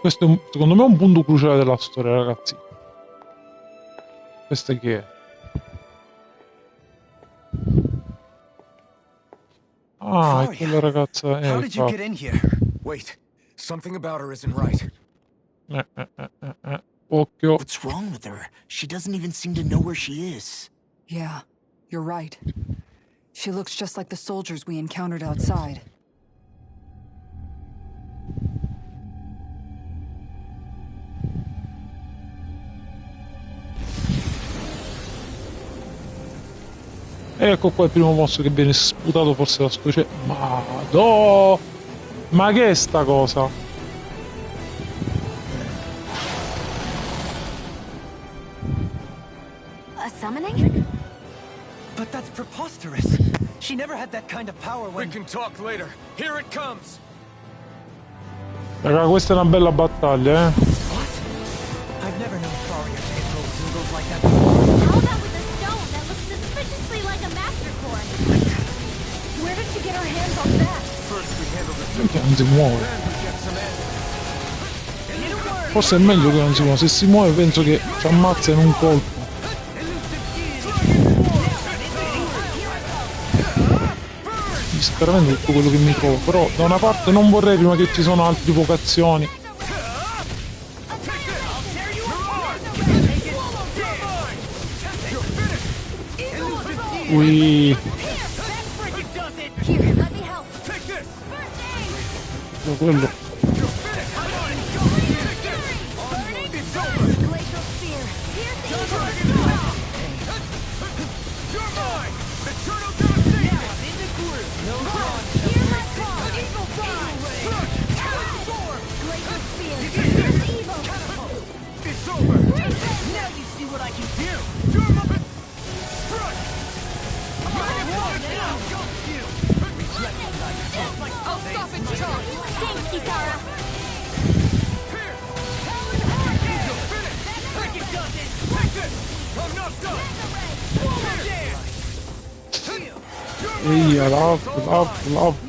Questo è secondo me un punto cruciale della storia, ragazzi. Questa che è? Ah, è quella ragazza. How did you get in here? Wait, something about her isn't right. Occhio. What's wrong with her? She doesn't even seem to know where she is. Yeah, you're right. She looks just like the soldiers we encountered outside. Ecco qua il primo mostro che viene sputato forse da sto cielo. Madò! Ma che è sta cosa? A summoning? But that's preposterous. She never had that kind of power We when... can talk later. Here it comes. Raga, questa è una bella battaglia, eh? What? I've never known Faria to hit those noodles like that. How about with a stone that looks suspiciously like a master core? Where did she get her hands on that? First we handle the Perché non si muove? then we get some answers. Forse è meglio che non si muove. Se si muove penso che ci ammazza in un colpo. Mi sta veramente tutto quello che mi trovo. Però da una parte non vorrei prima che ci sono altre vocazioni. Ui. Quello. Ehi, love.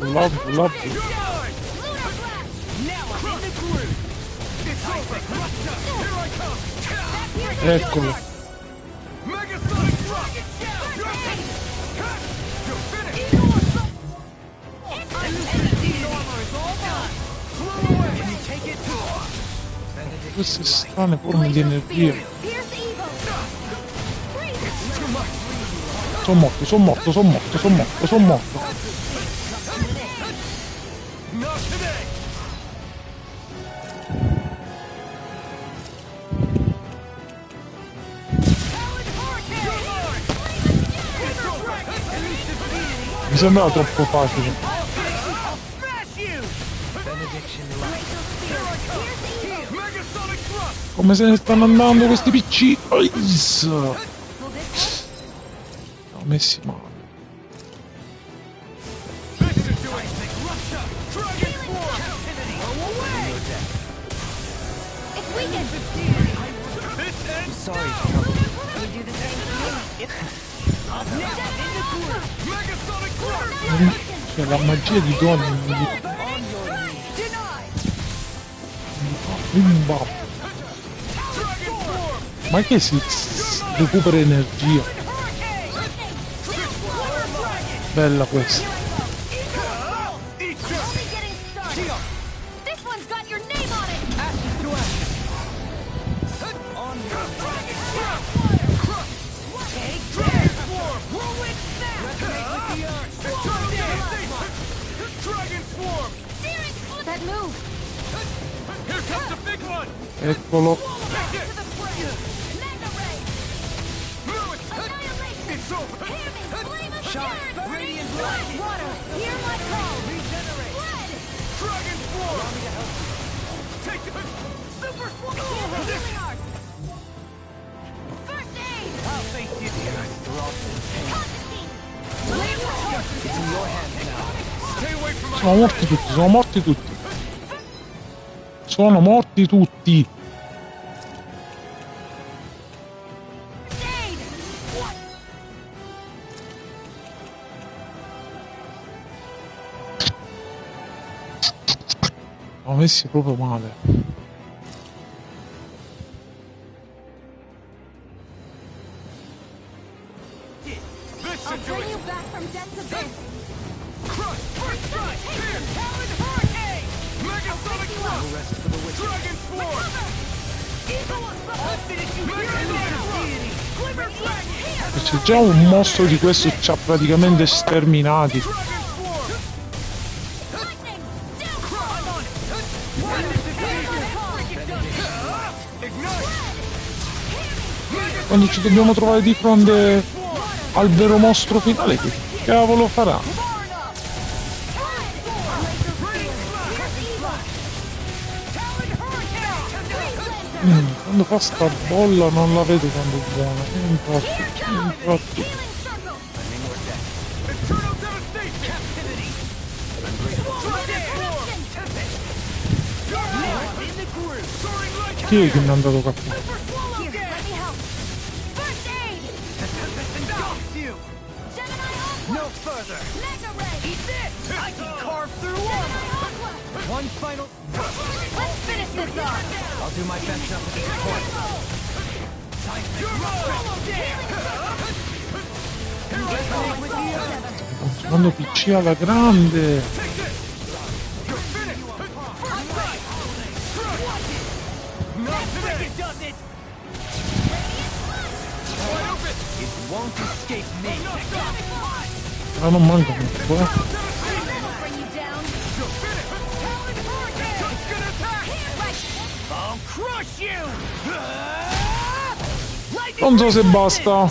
Eccolo. Queste strane forme di energia. Sono morto. Mi sembrava troppo facile. Come se ne stanno andando questi PC? Sono messi male. Sorry. Cioè la magia di Donny mi fa ma che si recupera energia. Bella questa. Eccolo. Sono morti tutti. Sono messi proprio male. C'è già un mostro di questo ci ha praticamente sterminati. Quando ci dobbiamo trovare di fronte al vero mostro finale, che cavolo farà? Quando fa sta bolla non la vedo quando è buona. Infatti. Chi è che mi ha dato capo? No further. Eat this! I can carve through armor. One final. Let's finish this off! I'll do my best up to this point. Quando PC alla grande. It won't escape me. Ah, non manca molto, I'll crush you. Non so se basta.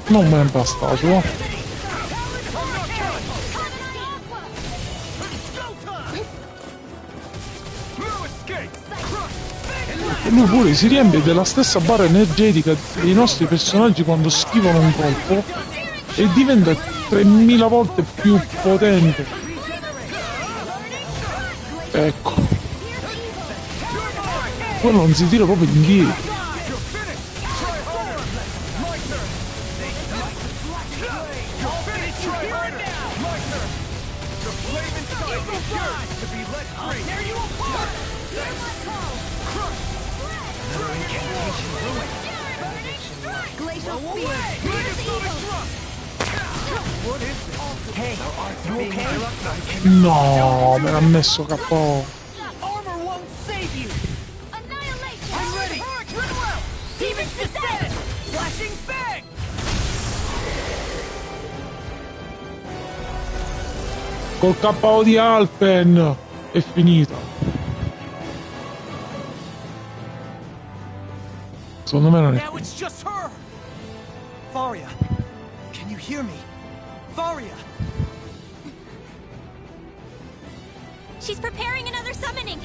Non mi è bastato. E lui pure si riempie della stessa barra energetica dei nostri personaggi quando schivano un colpo e diventa 3000 volte più potente. Ecco. Quello non si tira proprio indietro. No, me l'ha messo capo. Col KO di Alpen è finita. Secondo me non è Now it's just her. Faria, can you hear me? Faria. She's preparing another summoning!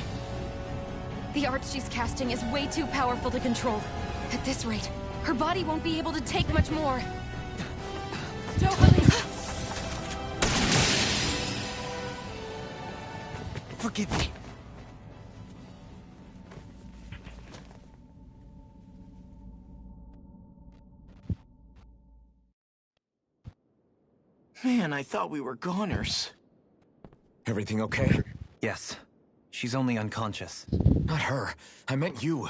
The art she's casting is way too powerful to control. At this rate, her body won't be able to take much more. Forgive me. Man, I thought we were goners. Everything okay? Yes. She's only unconscious. Not her. I meant you.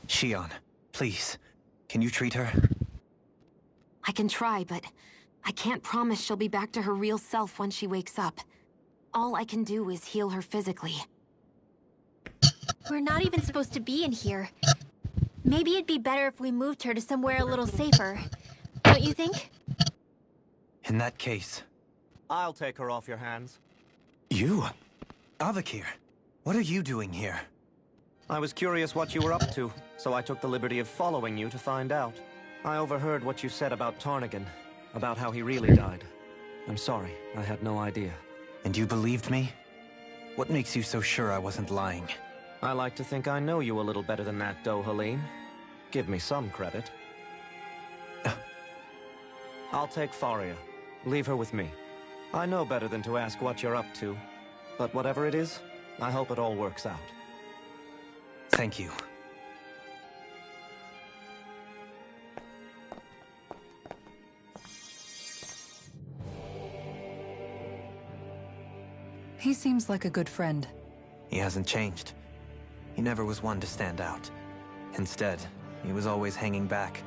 Shion, please. Can you treat her? I can try, but I can't promise she'll be back to her real self when she wakes up. All I can do is heal her physically. We're not even supposed to be in here. Maybe it'd be better if we moved her to somewhere a little safer. Don't you think? In that case... I'll take her off your hands. You? Avakir, what are you doing here? I was curious what you were up to, so I took the liberty of following you to find out. I overheard what you said about Tarnigan, about how he really died. I'm sorry, I had no idea. And you believed me? What makes you so sure I wasn't lying? I like to think I know you a little better than that, Dohalim. Give me some credit. I'll take Faria. Leave her with me. I know better than to ask what you're up to. But whatever it is, I hope it all works out. Thank you. He seems like a good friend. He hasn't changed. He never was one to stand out. Instead, he was always hanging back,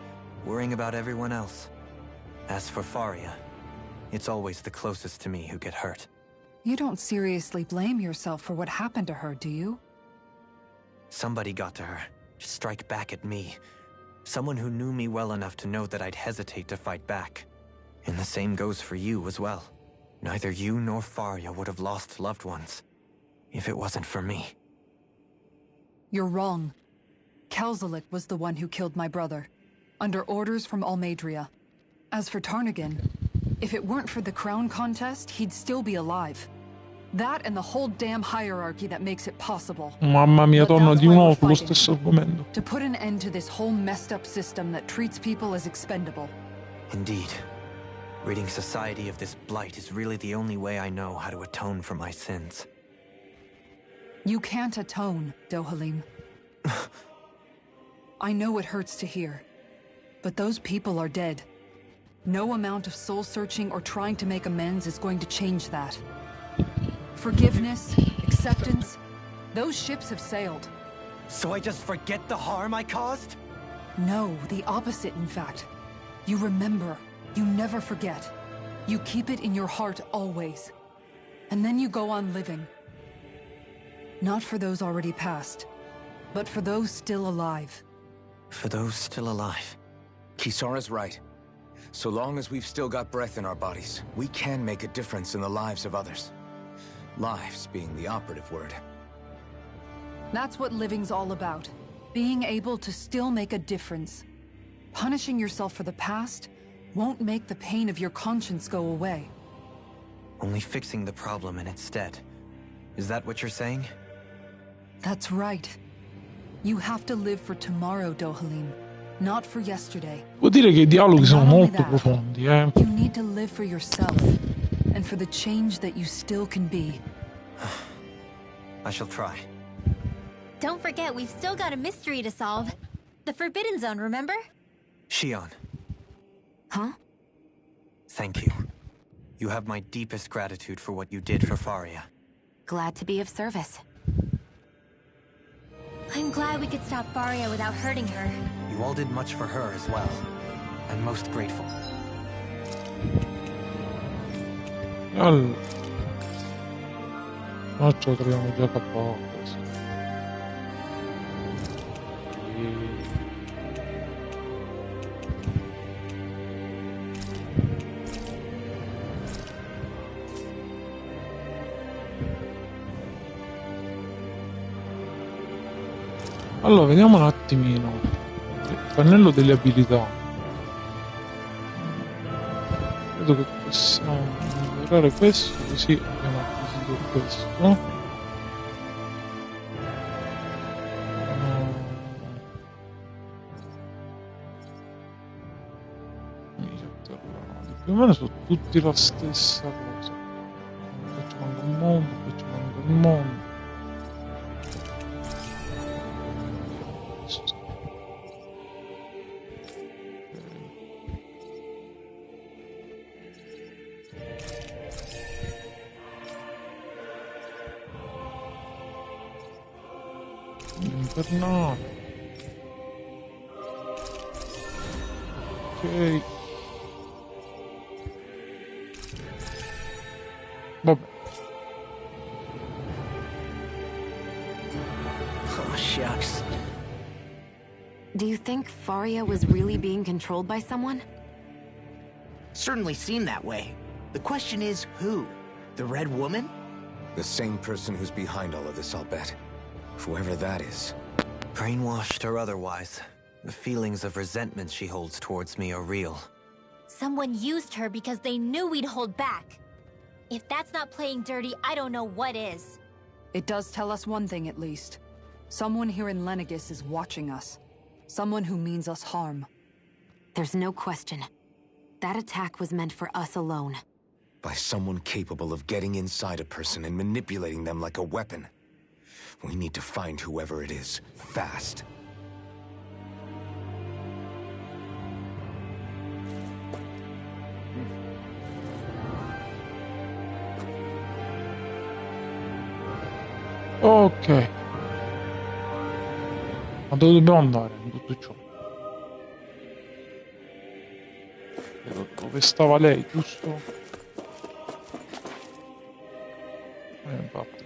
worrying about everyone else. As for Faria, it's always the closest to me who get hurt. You don't seriously blame yourself for what happened to her, do you? Somebody got to her, to strike back at me. Someone who knew me well enough to know that I'd hesitate to fight back. And the same goes for you as well. Neither you nor Faria would have lost loved ones if it wasn't for me. You're wrong. Kalzalik was the one who killed my brother, under orders from Almadria. As for Tarnagin, if it weren't for the crown contest, he'd still be alive. That and the whole damn hierarchy that makes it possible. Mamma mia, But torno that's di why nuovo we're sullo fighting. stesso argomento. To put an end to this whole messed up system that treats people as expendable. Indeed. Ridding society of this blight is really the only way I know how to atone for my sins. You can't atone, Dohalim. I know it hurts to hear, but those people are dead. No amount of soul-searching or trying to make amends is going to change that. Forgiveness, acceptance, those ships have sailed. So I just forget the harm I caused? No, the opposite, in fact. You remember. You never forget. You keep it in your heart always. And then you go on living. Not for those already passed, but for those still alive. For those still alive. Kisara's right. So long as we've still got breath in our bodies, we can make a difference in the lives of others. Lives being the operative word. That's what living's all about. Being able to still make a difference. Punishing yourself for the past won't make the pain of your conscience go away. Only fixing the problem in its stead. Is that what you're saying? That's right. You have to live for tomorrow, Dohalim, not for yesterday. Devo dire che i dialoghi And sono not only molto that, profondi, eh. You need to live for yourself, and for the change that you still can be. I shall try. Don't forget, we've still got a mystery to solve. The Forbidden Zone, remember? Shion, Huh? thank you. You have my deepest gratitude for what you did for Faria. Glad to be of service. I'm glad we could stop Faria without hurting her. You all did much for her as well. I'm most grateful. Allora, noi ce lo troviamo già capo questo. Allora, vediamo un attimino il pannello delle abilità. Credo che possiamo migliorare questo, così abbiamo acquisito questo. Più o meno sono tutti la stessa cosa. Facciamo anche il mondo, facciamo anche il mondo. Infernale. Ok. Vabbè. Oh, shucks. Do you think Faria was really being controlled by someone? Certainly seemed that way. The question is, who? The Red Woman? The same person who's behind all of this, I'll bet. Whoever that is. Brainwashed or otherwise, the feelings of resentment she holds towards me are real. Someone used her because they knew we'd hold back. If that's not playing dirty, I don't know what is. It does tell us one thing at least. Someone here in Lenegis is watching us. Someone who means us harm. There's no question. That attack was meant for us alone. By someone capable of getting inside a person and manipulating them like a weapon. We need to find whoever it is, fast. Ok. Ma dove dobbiamo andare in tutto ciò? Dove stava lei, giusto? Infatti.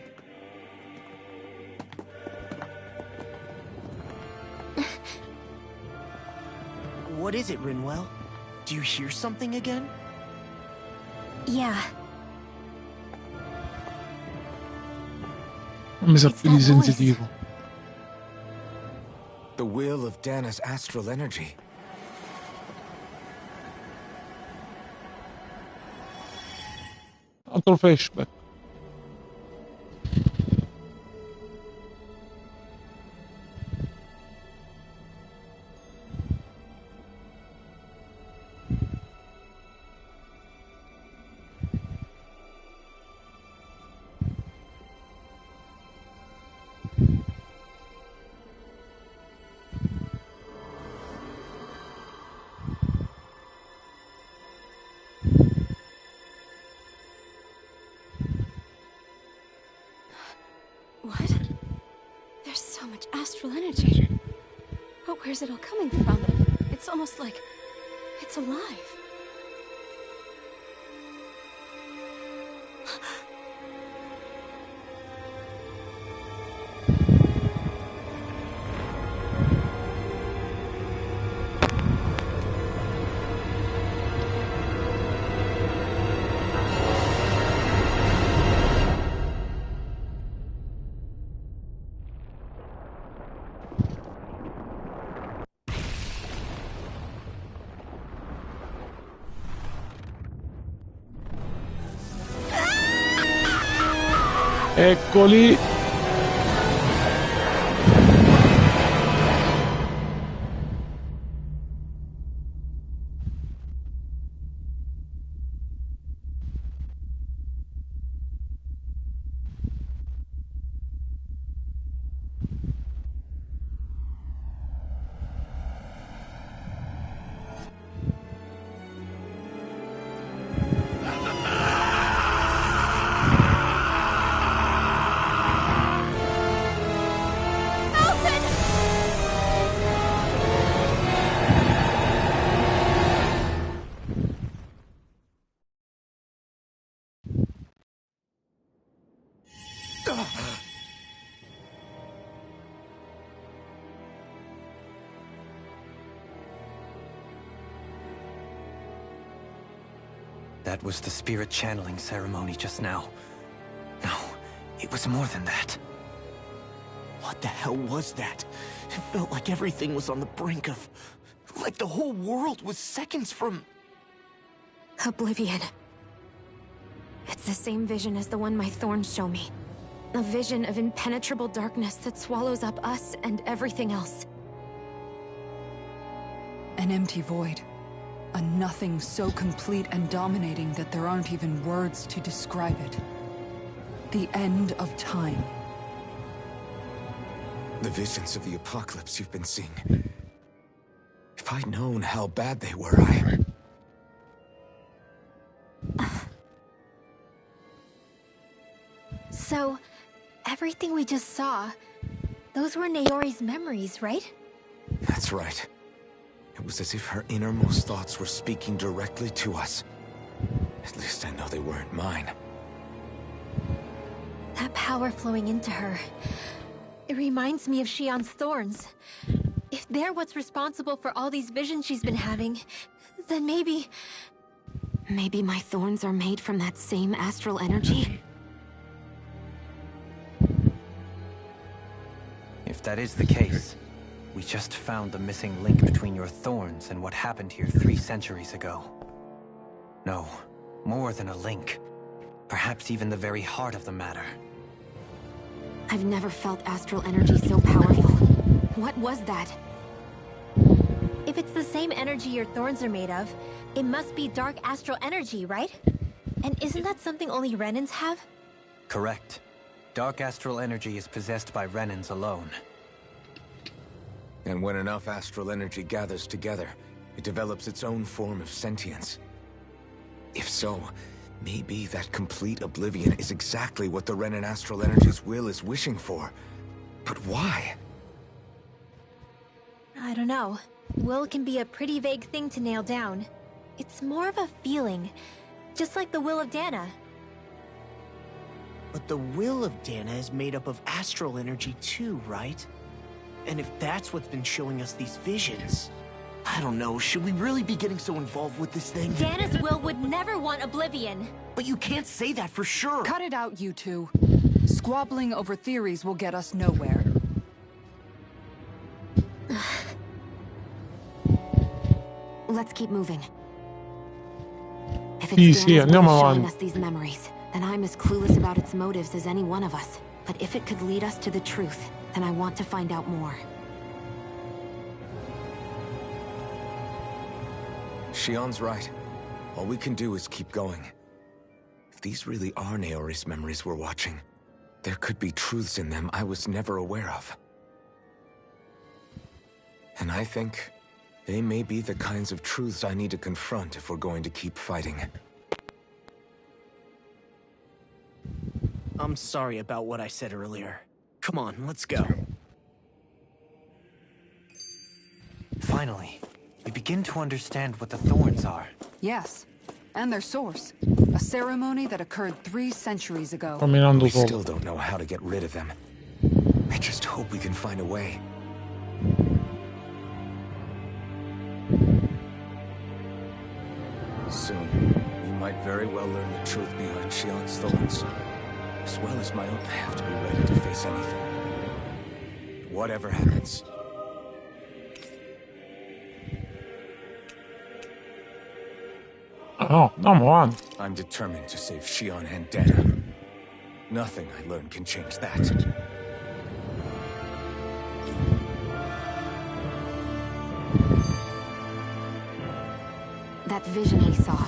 What is it, Rinwell? Do you hear something again? Yeah. Non mi sa It's più di that voice. sensitivo. The will of Dana's astral energy. Altro flashback. What? There's so much astral energy. But where's it all coming from? It's almost like it's alive. Eccoli. That was the spirit channeling ceremony just now. No, it was more than that. What the hell was that? It felt like everything was on the brink of... like the whole world was seconds from... Oblivion. It's the same vision as the one my thorns show me. A vision of impenetrable darkness that swallows up us and everything else. An empty void. A nothing so complete and dominating that there aren't even words to describe it. The end of time. The visions of the apocalypse you've been seeing. If I'd known how bad they were, So, everything we just saw, those were Naori's memories, right? That's right. It was as if her innermost thoughts were speaking directly to us. At least I know they weren't mine. That power flowing into her, it reminds me of Shion's thorns. If they're what's responsible for all these visions she's been having, then maybe... Maybe my thorns are made from that same astral energy? If that is the case, we just found the missing link between your thorns and what happened here 3 centuries ago. No, more than a link. Perhaps even the very heart of the matter. I've never felt astral energy so powerful. What was that? If it's the same energy your thorns are made of, it must be dark astral energy, right? And isn't that something only Renans have? Correct. Dark astral energy is possessed by Renans alone. And when enough astral energy gathers together, it develops its own form of sentience. If so, maybe that complete oblivion is exactly what the Renan astral energy's will is wishing for. But why? I don't know. Will can be a pretty vague thing to nail down. It's more of a feeling, just like the will of Dana. But the will of Dana is made up of astral energy too, right? And if that's what's been showing us these visions... I don't know, should we really be getting so involved with this thing? Dana's will would never want oblivion. But you can't say that for sure. Cut it out, you two. Squabbling over theories will get us nowhere. Let's keep moving. If Sì, it's sì, Dana's andiamo will showing avanti. us these memories, then I'm as clueless about its motives as any one of us. But if it could lead us to the truth, then I want to find out more. Shion's right. All we can do is keep going. If these really are Naori's memories we're watching, there could be truths in them I was never aware of. And I think they may be the kinds of truths I need to confront if we're going to keep fighting. I'm sorry about what I said earlier. Come on, let's go. Finally, we begin to understand what the thorns are. Yes, and their source. A ceremony that occurred 3 centuries ago. Camminando We solo. still don't know how to get rid of them. I just hope we can find a way. Soon, we might very well learn the truth behind Shion's thorns. As well as my own, I have to be ready to face anything. Whatever happens. No, andiamo avanti. I'm determined to save Shion and Dana. Nothing I learn can change that. That vision we saw.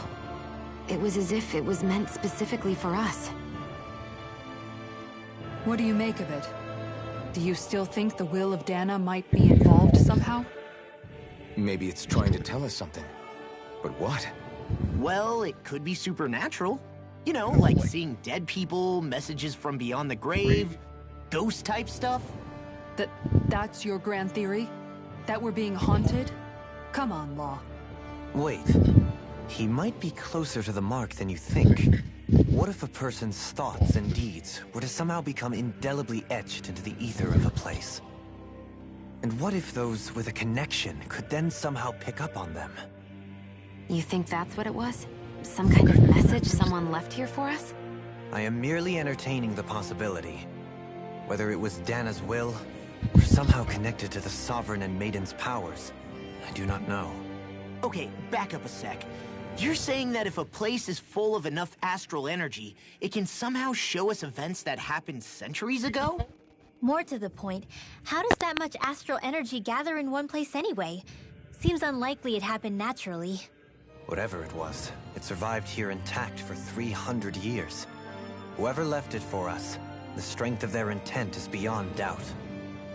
It was as if it was meant specifically for us. What do you make of it? Do you still think the will of Dana might be involved somehow? Maybe it's trying to tell us something. But what? Well, it could be supernatural. You know, like seeing dead people, messages from beyond the grave, ghost-type stuff. That's your grand theory? That we're being haunted? Come on, Law. Wait. He might be closer to the mark than you think. What if a person's thoughts and deeds were to somehow become indelibly etched into the ether of a place? And what if those with a connection could then somehow pick up on them? You think that's what it was? Some kind of message someone left here for us? I am merely entertaining the possibility. Whether it was Dana's will, or somehow connected to the Sovereign and Maiden's powers, I do not know. Okay, back up a sec. You're saying that if a place is full of enough astral energy, it can somehow show us events that happened centuries ago? More to the point, how does that much astral energy gather in one place anyway? Seems unlikely it happened naturally. Whatever it was, it survived here intact for 300 years. Whoever left it for us, the strength of their intent is beyond doubt.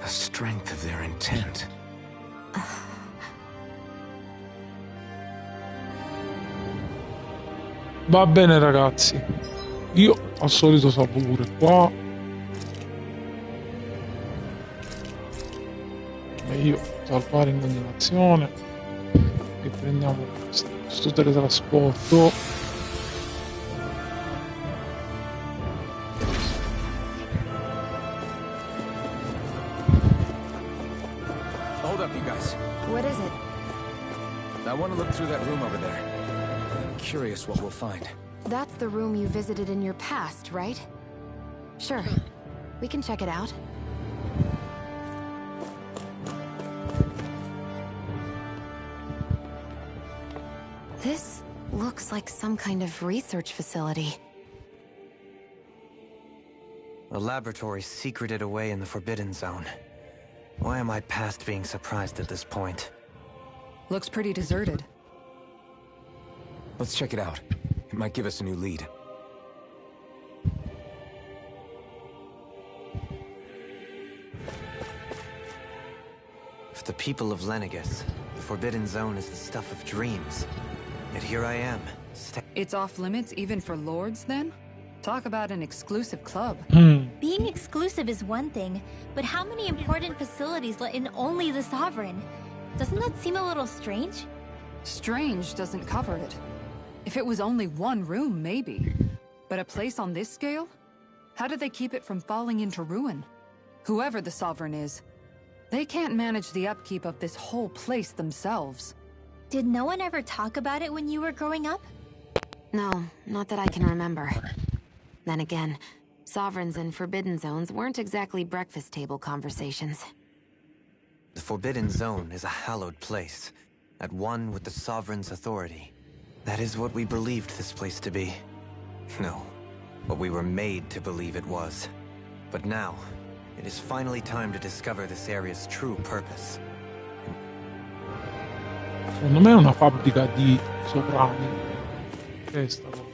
The strength of their intent. Va bene ragazzi, io al solito salvo pure qua. E io salvare in continuazione. E prendiamo questo teletrasporto. Hold up, you guys. What is it? I want to look through that room over there. I'm curious what we'll find. That's the room you visited in your past, right? Sure. We can check it out. This looks like some kind of research facility. A laboratory secreted away in the Forbidden Zone. Why am I past being surprised at this point? Looks pretty deserted. Let's check it out. It might give us a new lead. For the people of Lenegus, the Forbidden Zone is the stuff of dreams. Yet here I am, It's off limits even for lords, then? Talk about an exclusive club. Being exclusive is one thing, but how many important facilities let in only the Sovereign? Doesn't that seem a little strange? Strange doesn't cover it. If it was only one room, maybe. But a place on this scale? How do they keep it from falling into ruin? Whoever the Sovereign is, they can't manage the upkeep of this whole place themselves. Did no one ever talk about it when you were growing up? No, not that I can remember. Then again, Sovereigns and Forbidden Zones weren't exactly breakfast table conversations. The Forbidden Zone is a hallowed place. at one with the Sovereign's authority. That is what we believed this place to be. No, what we were made to believe it was. But now, it is finally time to discover this area's true purpose. Secondo me è una fabbrica di soprani. Che è sta cosa?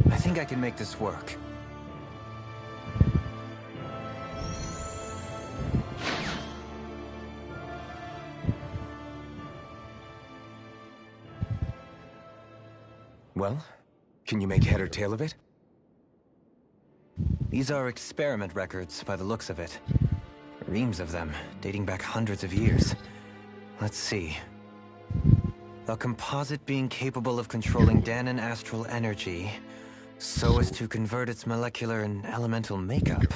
I think I can make this work. Well, can you make head or tail of it? These are experiment records by the looks of it. Reams of them, dating back hundreds of years. Let's see. A composite being capable of controlling Danon astral energy so as to convert its molecular and elemental makeup.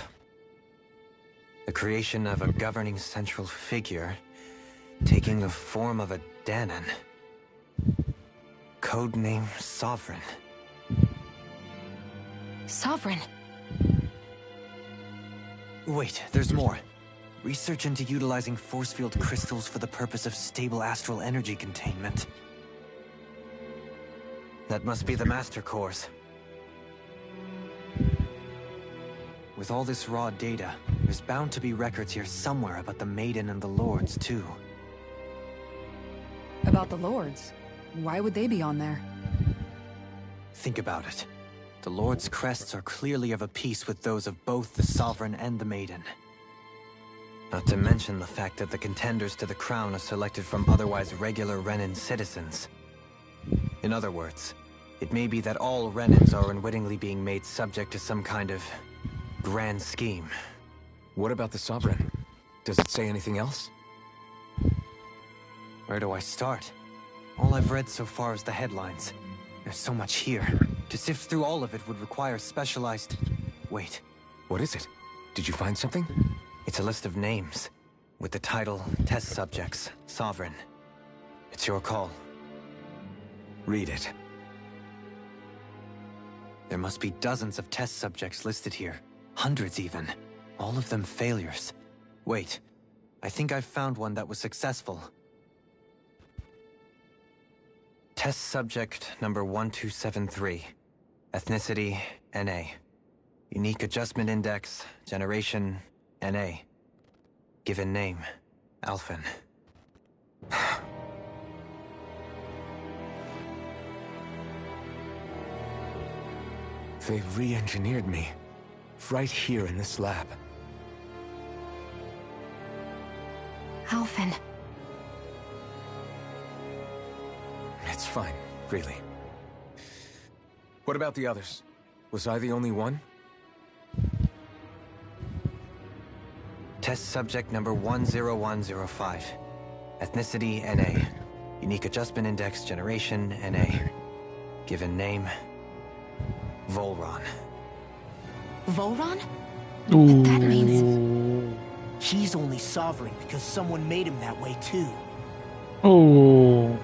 The creation of a governing central figure taking the form of a Danon. Codename Sovereign. Sovereign. Wait, there's more. Research into utilizing force field crystals for the purpose of stable astral energy containment. That must be the Master Cores. With all this raw data, there's bound to be records here somewhere about the Maiden and the Lords, too. About the Lords? Why would they be on there? Think about it. The Lord's crests are clearly of a piece with those of both the Sovereign and the Maiden. Not to mention the fact that the contenders to the crown are selected from otherwise regular Renan citizens. In other words, it may be that all Renans are unwittingly being made subject to some kind of grand scheme. What about the Sovereign? Does it say anything else? Where do I start? All I've read so far is the headlines. There's so much here. To sift through all of it would require specialized... Wait. What is it? Did you find something? It's a list of names, with the title, Test Subjects, Sovereign. It's your call. Read it. There must be dozens of test subjects listed here. Hundreds even. All of them failures. Wait, I think I've found one that was successful. Test subject number 1273. Ethnicity, NA. Unique adjustment index, generation, NA. Given name, Alphen. They've re-engineered me. Right here in this lab. Alphen. It's fine, really. What about the others? Was I the only one? Test subject number 10105. Ethnicity, NA. Unique adjustment index, generation, NA. Given name, Volron. Volron? Ooh. That means he's only sovereign because someone made him that way too. Oh.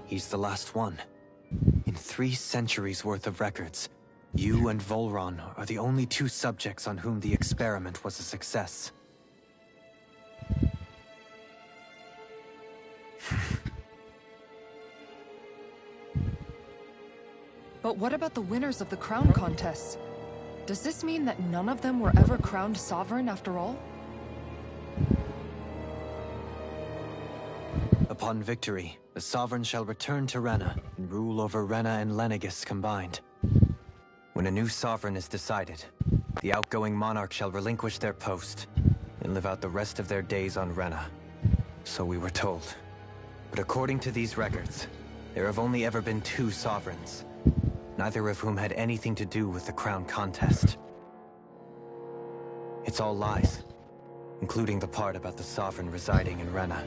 He's the last one. In 3 centuries worth of records, you and Volron are the only 2 subjects on whom the experiment was a success. But what about the winners of the crown contests? Does this mean that none of them were ever crowned sovereign after all? Upon victory, the Sovereign shall return to Rena and rule over Rena and Lenegis combined. When a new Sovereign is decided, the outgoing monarch shall relinquish their post and live out the rest of their days on Rena. So we were told. But according to these records, there have only ever been 2 Sovereigns, neither of whom had anything to do with the crown contest. It's all lies, including the part about the Sovereign residing in Rena.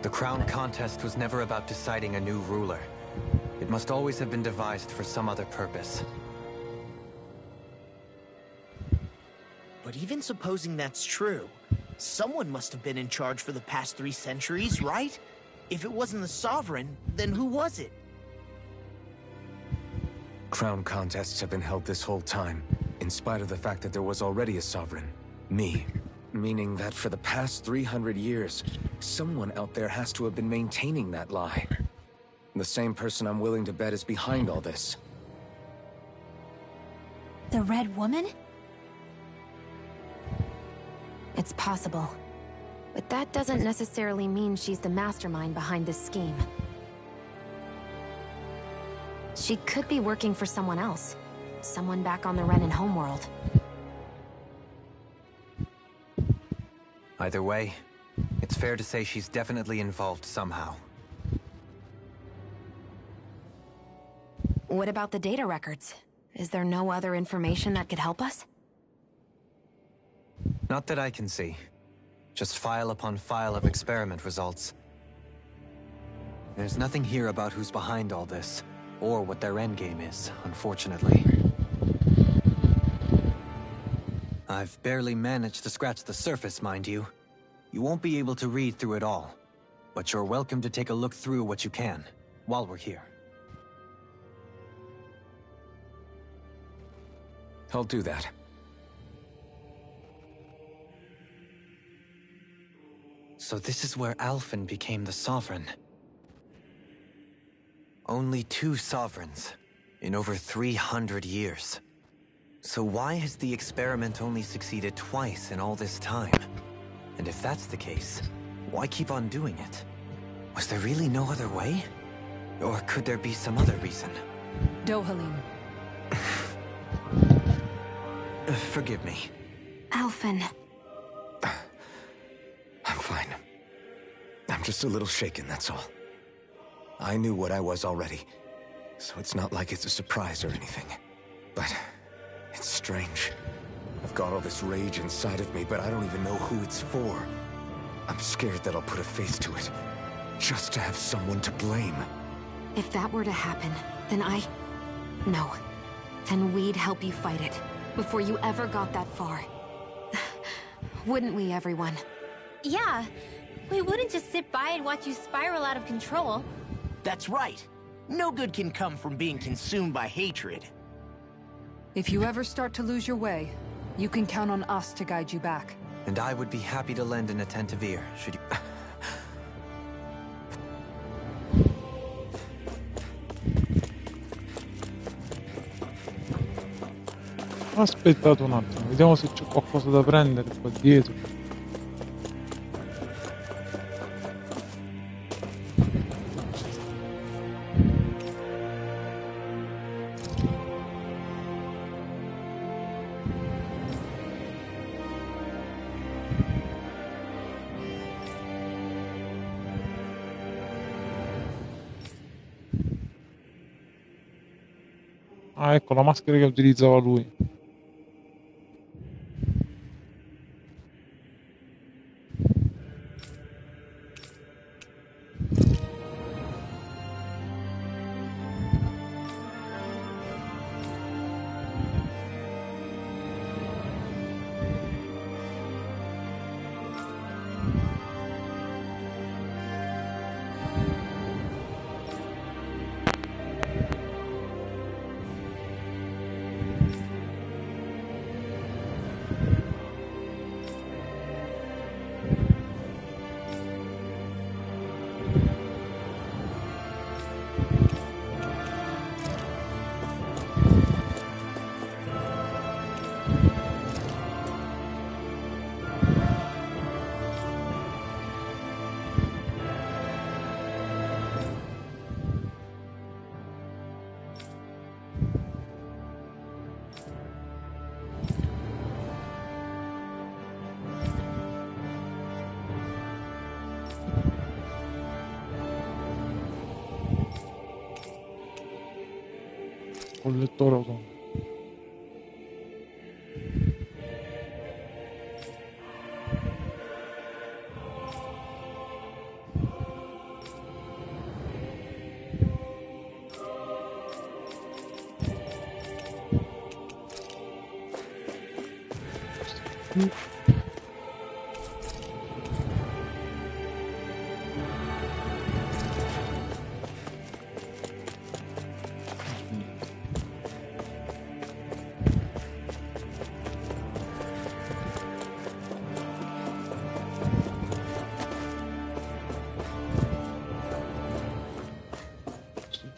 The crown contest was never about deciding a new ruler. It must always have been devised for some other purpose. But even supposing that's true, someone must have been in charge for the past 3 centuries, right? If it wasn't the Sovereign, then who was it? Crown contests have been held this whole time, in spite of the fact that there was already a Sovereign. Me. Meaning that for the past 300 years, someone out there has to have been maintaining that lie. The same person I'm willing to bet is behind all this. The Red Woman? It's possible. But that doesn't necessarily mean she's the mastermind behind this scheme. She could be working for someone else. Someone back on the Renan homeworld. Either way, it's fair to say she's definitely involved somehow. What about the data records? Is there no other information that could help us? Not that I can see. Just file upon file of experiment results. There's nothing here about who's behind all this, or what their endgame is, unfortunately. I've barely managed to scratch the surface, mind you. You won't be able to read through it all, but you're welcome to take a look through what you can, while we're here. I'll do that. So this is where Alphen became the Sovereign. Only 2 Sovereigns in over 300 years. So why has the experiment only succeeded twice in all this time? And if that's the case, why keep on doing it? Was there really no other way? Or could there be some other reason? Dohalim. Forgive me. Alphen. I'm fine. I'm just a little shaken, that's all. I knew what I was already, so it's not like it's a surprise or anything. But it's strange. I've got all this rage inside of me, but I don't even know who it's for. I'm scared that I'll put a face to it, just to have someone to blame. If that were to happen, then No. Then we'd help you fight it, before you ever got that far. Wouldn't we, everyone? Yeah. We wouldn't just sit by and watch you spiral out of control. That's right. No good can come from being consumed by hatred. If you ever start to lose your way, you can count on us to guide you back. And I would be happy to lend an attentive ear, should you... Aspettate un attimo, vediamo se c'è qualcosa da prendere qua dietro. Ah, ecco la maschera che utilizzava lui. Collettore autonomo.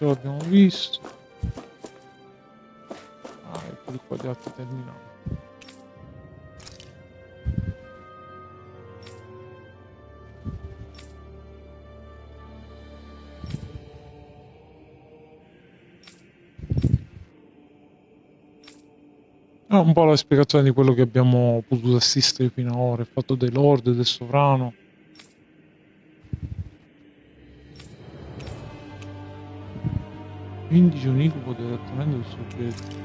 già l'abbiamo visto. Ah, eccoli qua gli altri terminali. Un po' la spiegazione di quello che abbiamo potuto assistere fino ad ora, il fatto dei lord, del sovrano. Indice un incubo di adattamento del soggetto.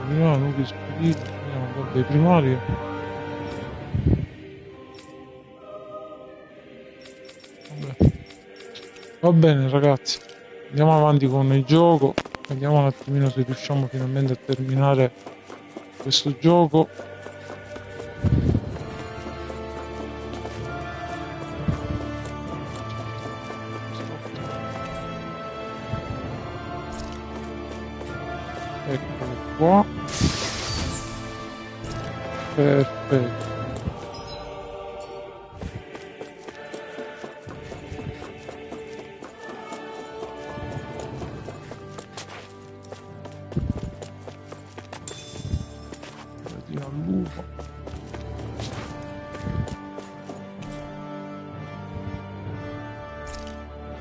Prima nuclei esplosivi, vabbè, primari. Vabbè. Va bene ragazzi, andiamo avanti con il gioco, vediamo un attimino se riusciamo finalmente a terminare questo gioco. Eccolo qua. Perfetto.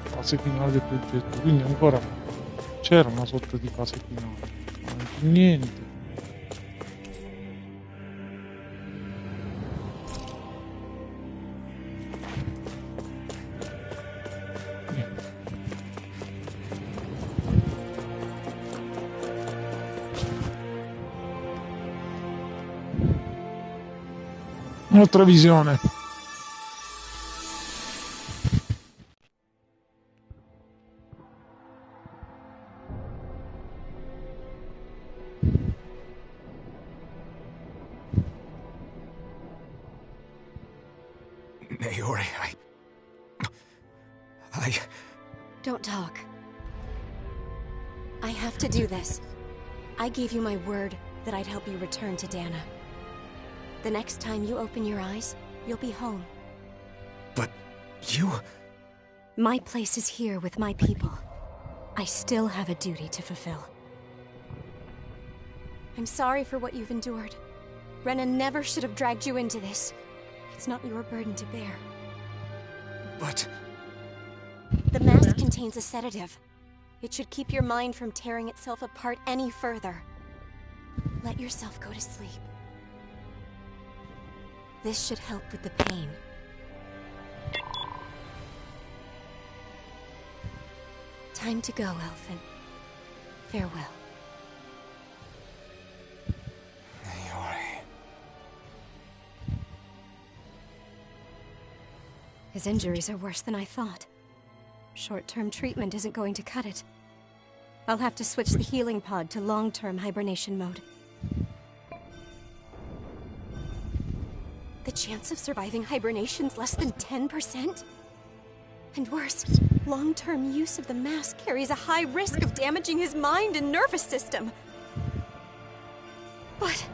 Fase finale del progetto, quindi ancora c'era una sorta di fase finale, non c'è niente. Un'altra visione. Naori, Don't talk. I have to do this. I gave you my word that I'd help you return to Dana. The next time you open your eyes, you'll be home. But you... My place is here with my people. I still have a duty to fulfill. I'm sorry for what you've endured. Rena never should have dragged you into this. It's not your burden to bear. But... The mask contains a sedative. It should keep your mind from tearing itself apart any further. Let yourself go to sleep. This should help with the pain. Time to go, Elfin. Farewell. Naori... His injuries are worse than I thought. Short-term treatment isn't going to cut it. I'll have to switch the healing pod to long-term hibernation mode. The chance of surviving hibernation's less than 10%? And worse, long-term use of the mask carries a high risk of damaging his mind and nervous system. But...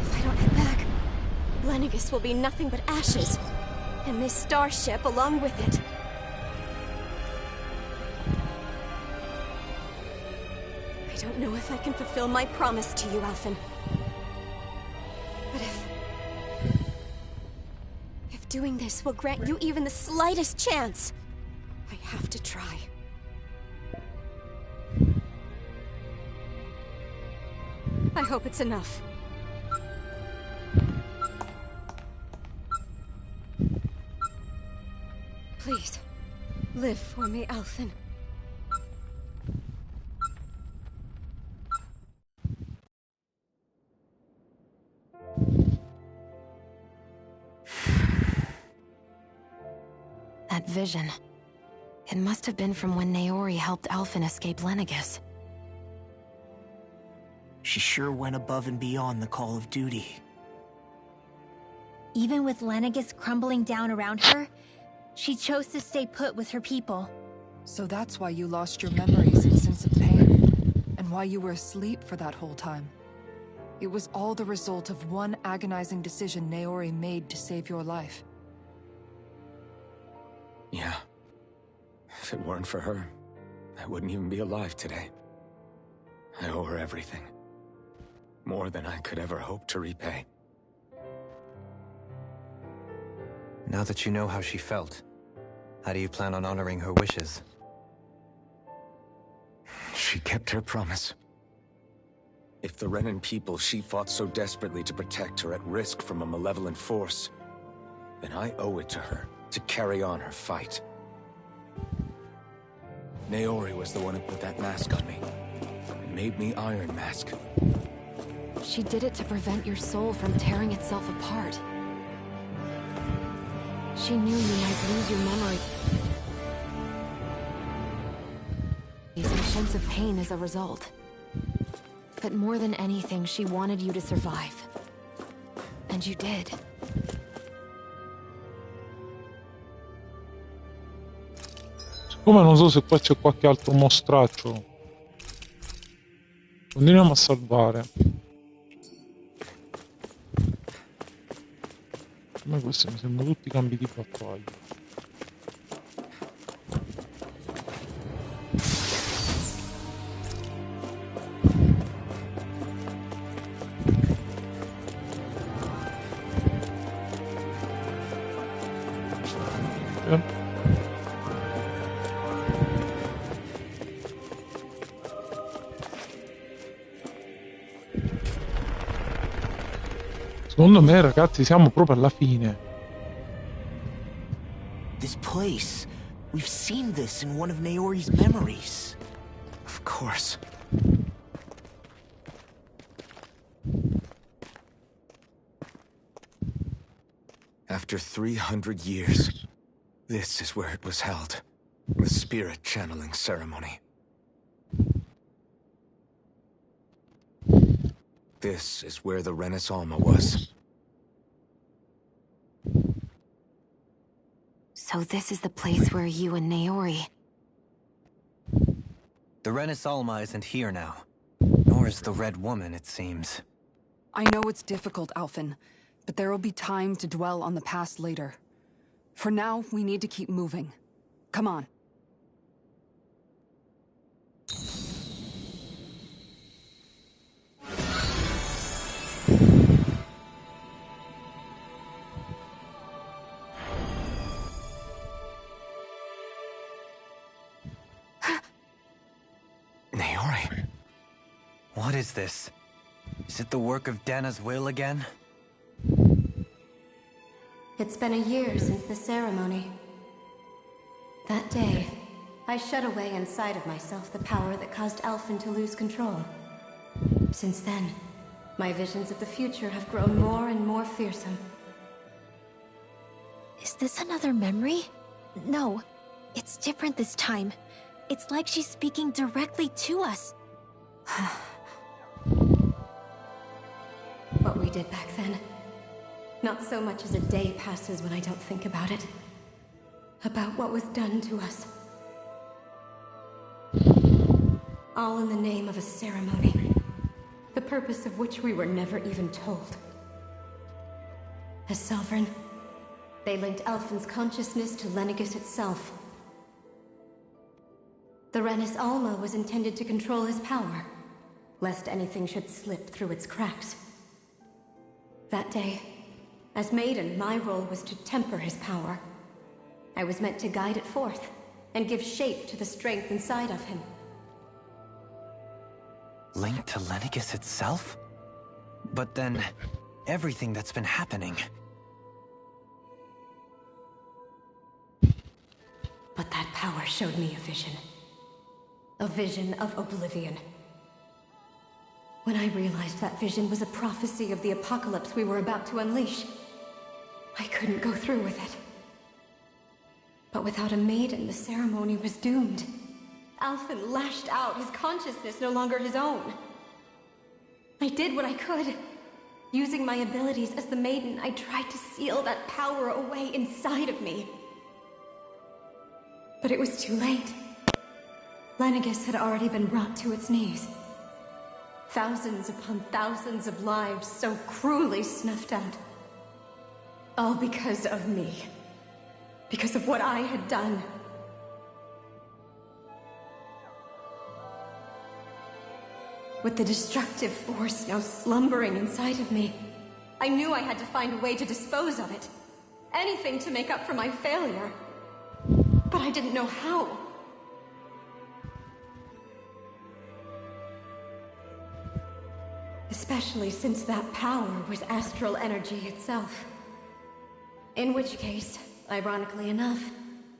If I don't head back, Lenegis will be nothing but ashes. And this starship along with it. I don't know if I can fulfill my promise to you, Alphen. But if doing this will grant you even the slightest chance, I have to try. I hope it's enough. Please, live for me, Alphen. That vision. It must have been from when Naori helped Alphen escape Lenegis. She sure went above and beyond the call of duty. Even with Lenegis crumbling down around her, she chose to stay put with her people. So that's why you lost your memories and sense of pain, and why you were asleep for that whole time. It was all the result of one agonizing decision Naori made to save your life. Yeah. If it weren't for her, I wouldn't even be alive today. I owe her everything. More than I could ever hope to repay. Now that you know how she felt, how do you plan on honoring her wishes? She kept her promise. If the Renan people she fought so desperately to protect are at risk from a malevolent force, then I owe it to her to carry on her fight. Naori was the one who put that mask on me, and made me Iron Mask. She did it to prevent your soul from tearing itself apart. She knew you might lose your memory. A sense of pain as a result. But more than anything, she wanted you to survive. And you did. Siccome non so se qua c'è qualche altro mostraccio, continuiamo a salvare. A me questi mi sembrano tutti cambi di battaglia. Secondo me, ragazzi, siamo proprio alla fine. This place. We've seen this in one of Naori's memories. Of course. After 300 years, this is where it was held. The spirit channeling ceremony. This is where the Renis Alma was. So this is the place where you and Naori... The Renis Alma isn't here now. Nor is the Red Woman, it seems. I know it's difficult, Alphen, but there will be time to dwell on the past later. For now, we need to keep moving. Come on. Naori? What is this? Is it the work of Dana's will again? It's been a year since the ceremony. That day, I shut away inside of myself the power that caused Alphen to lose control. Since then, my visions of the future have grown more and more fearsome. Is this another memory? No, it's different this time. It's like she's speaking directly to us. What we did back then. Not so much as a day passes when I don't think about it. About what was done to us. All in the name of a ceremony. The purpose of which we were never even told. As Sovereign, they linked Alphen's consciousness to Lenegis itself. The Renis Alma was intended to control his power, lest anything should slip through its cracks. That day, as Maiden, my role was to temper his power. I was meant to guide it forth, and give shape to the strength inside of him. Linked to Lenegis itself? But then, everything that's been happening... But that power showed me a vision. A vision of oblivion. When I realized that vision was a prophecy of the apocalypse we were about to unleash, I couldn't go through with it. But without a maiden, the ceremony was doomed. Alphen lashed out, his consciousness no longer his own. I did what I could. Using my abilities as the maiden, I tried to seal that power away inside of me. But it was too late. Lenegis had already been brought to its knees. Thousands upon thousands of lives so cruelly snuffed out. All because of me. Because of what I had done. With the destructive force now slumbering inside of me, I knew I had to find a way to dispose of it. Anything to make up for my failure. But I didn't know how. Especially since that power was astral energy itself. In which case, ironically enough,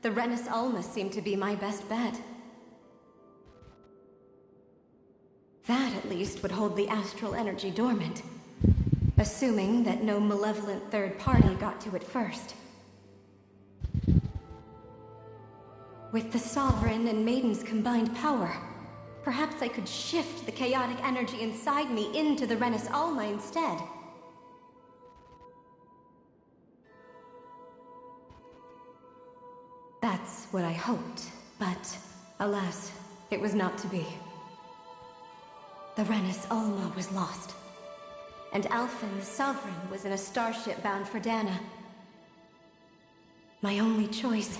the Renis Alma seemed to be my best bet. That, at least, would hold the astral energy dormant. Assuming that no malevolent third party got to it first. With the Sovereign and Maiden's combined power, perhaps I could shift the chaotic energy inside me into the Renis Alma instead. That's what I hoped, but alas, it was not to be. The Renis Alma was lost, and Alphen the Sovereign was in a starship bound for Dana. My only choice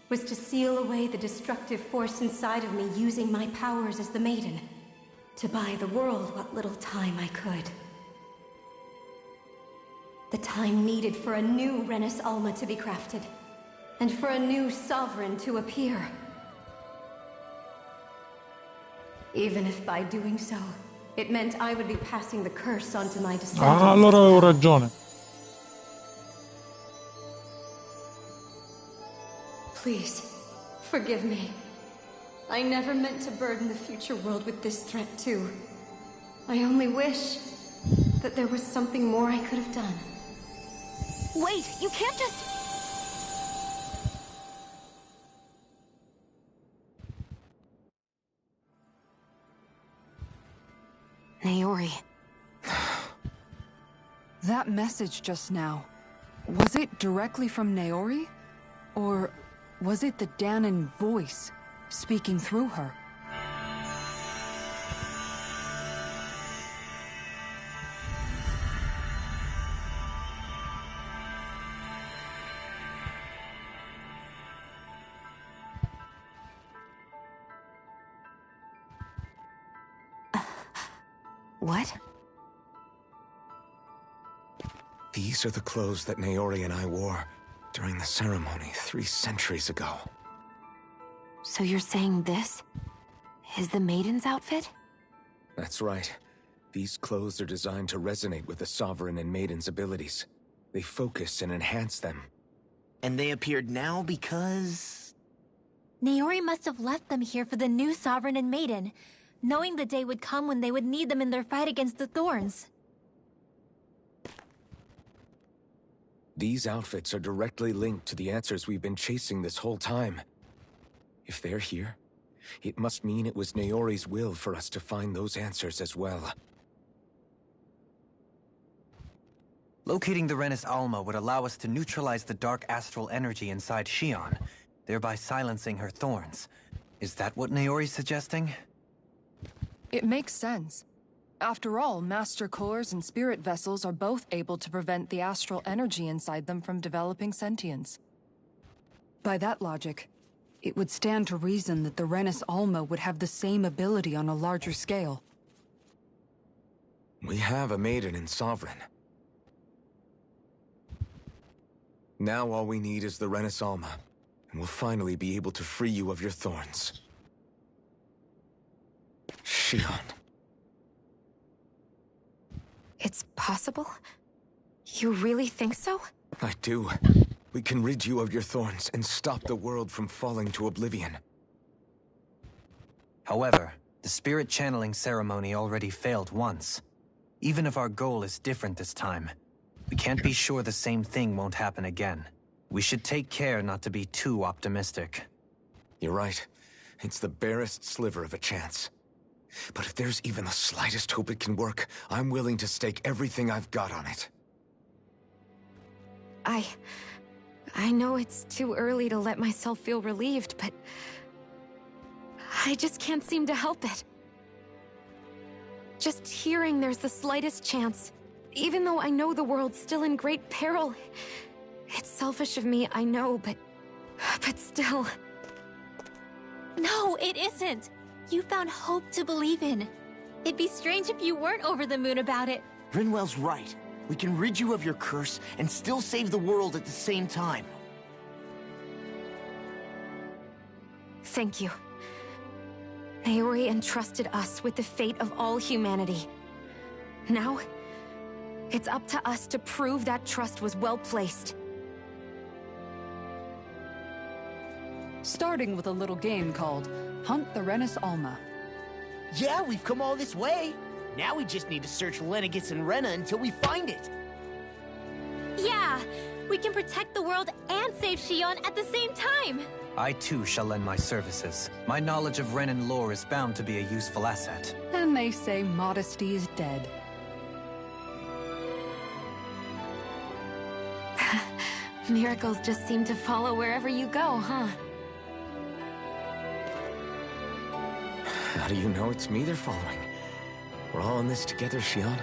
was to seal away the destructive force inside of me using my powers as the Maiden, to buy the world what little time I could. The time needed for a new Renis Alma to be crafted, and for a new Sovereign to appear. Even if by doing so, it meant I would be passing the curse on to my descendants. Ah, allora avevo ragione. Please, forgive me. I never meant to burden the future world with this threat too. I only wish that there was something more I could have done. Wait, you can't just... Naori. That message just now, was it directly from Naori? Or was it the Danon voice speaking through her? What? These are the clothes that Naori and I wore during the ceremony 3 centuries ago. So you're saying this is the Maiden's outfit? That's right. These clothes are designed to resonate with the Sovereign and Maiden's abilities. They focus and enhance them. And they appeared now because... Naori must have left them here for the new Sovereign and Maiden, knowing the day would come when they would need them in their fight against the Thorns. These outfits are directly linked to the answers we've been chasing this whole time. If they're here, it must mean it was Naori's will for us to find those answers as well. Locating the Renis Alma would allow us to neutralize the dark astral energy inside Shion, thereby silencing her thorns. Is that what Naori's suggesting? It makes sense. After all, Master Cores and Spirit Vessels are both able to prevent the astral energy inside them from developing sentience. By that logic, it would stand to reason that the Renis Alma would have the same ability on a larger scale. We have a Maiden and Sovereign. Now all we need is the Renis Alma, and we'll finally be able to free you of your thorns. Shion. It's possible? You really think so? I do. We can rid you of your thorns and stop the world from falling to oblivion. However, the spirit channeling ceremony already failed once. Even if our goal is different this time, we can't be sure the same thing won't happen again. We should take care not to be too optimistic. You're right. It's the barest sliver of a chance. But if there's even the slightest hope it can work, I'm willing to stake everything I've got on it. I know it's too early to let myself feel relieved, but... I just can't seem to help it. Just hearing there's the slightest chance, even though I know the world's still in great peril. It's selfish of me, I know, but still. No, it isn't. You found hope to believe in. It'd be strange if you weren't over the moon about it. Rinwell's right. We can rid you of your curse and still save the world at the same time. Thank you. Naori entrusted us with the fate of all humanity. Now, it's up to us to prove that trust was well placed. Starting with a little game called Hunt the Renis Alma. Yeah, we've come all this way. Now we just need to search Lenegis and Rena until we find it. Yeah, we can protect the world and save Shion at the same time. I too shall lend my services. My knowledge of Renan lore is bound to be a useful asset. And they say modesty is dead. Miracles just seem to follow wherever you go, huh? How do you know it's me they're following? We're all in this together, Shion.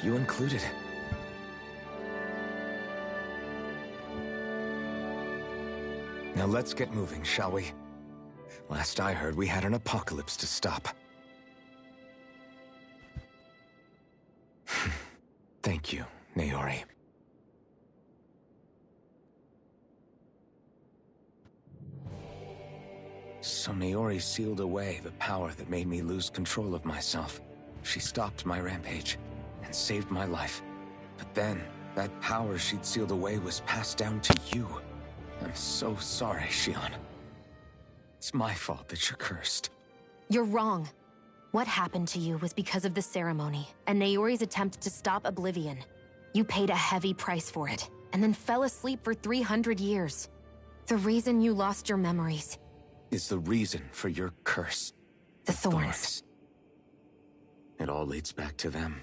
You included. Now let's get moving, shall we? Last I heard, we had an apocalypse to stop. Thank you, Naori. So Naori sealed away the power that made me lose control of myself. She stopped my rampage and saved my life. But then, that power she'd sealed away was passed down to you. I'm so sorry, Shion. It's my fault that you're cursed. You're wrong. What happened to you was because of the ceremony and Naori's attempt to stop Oblivion. You paid a heavy price for it, and then fell asleep for 300 years. The reason you lost your memories is the reason for your curse. The thorns. It all leads back to them.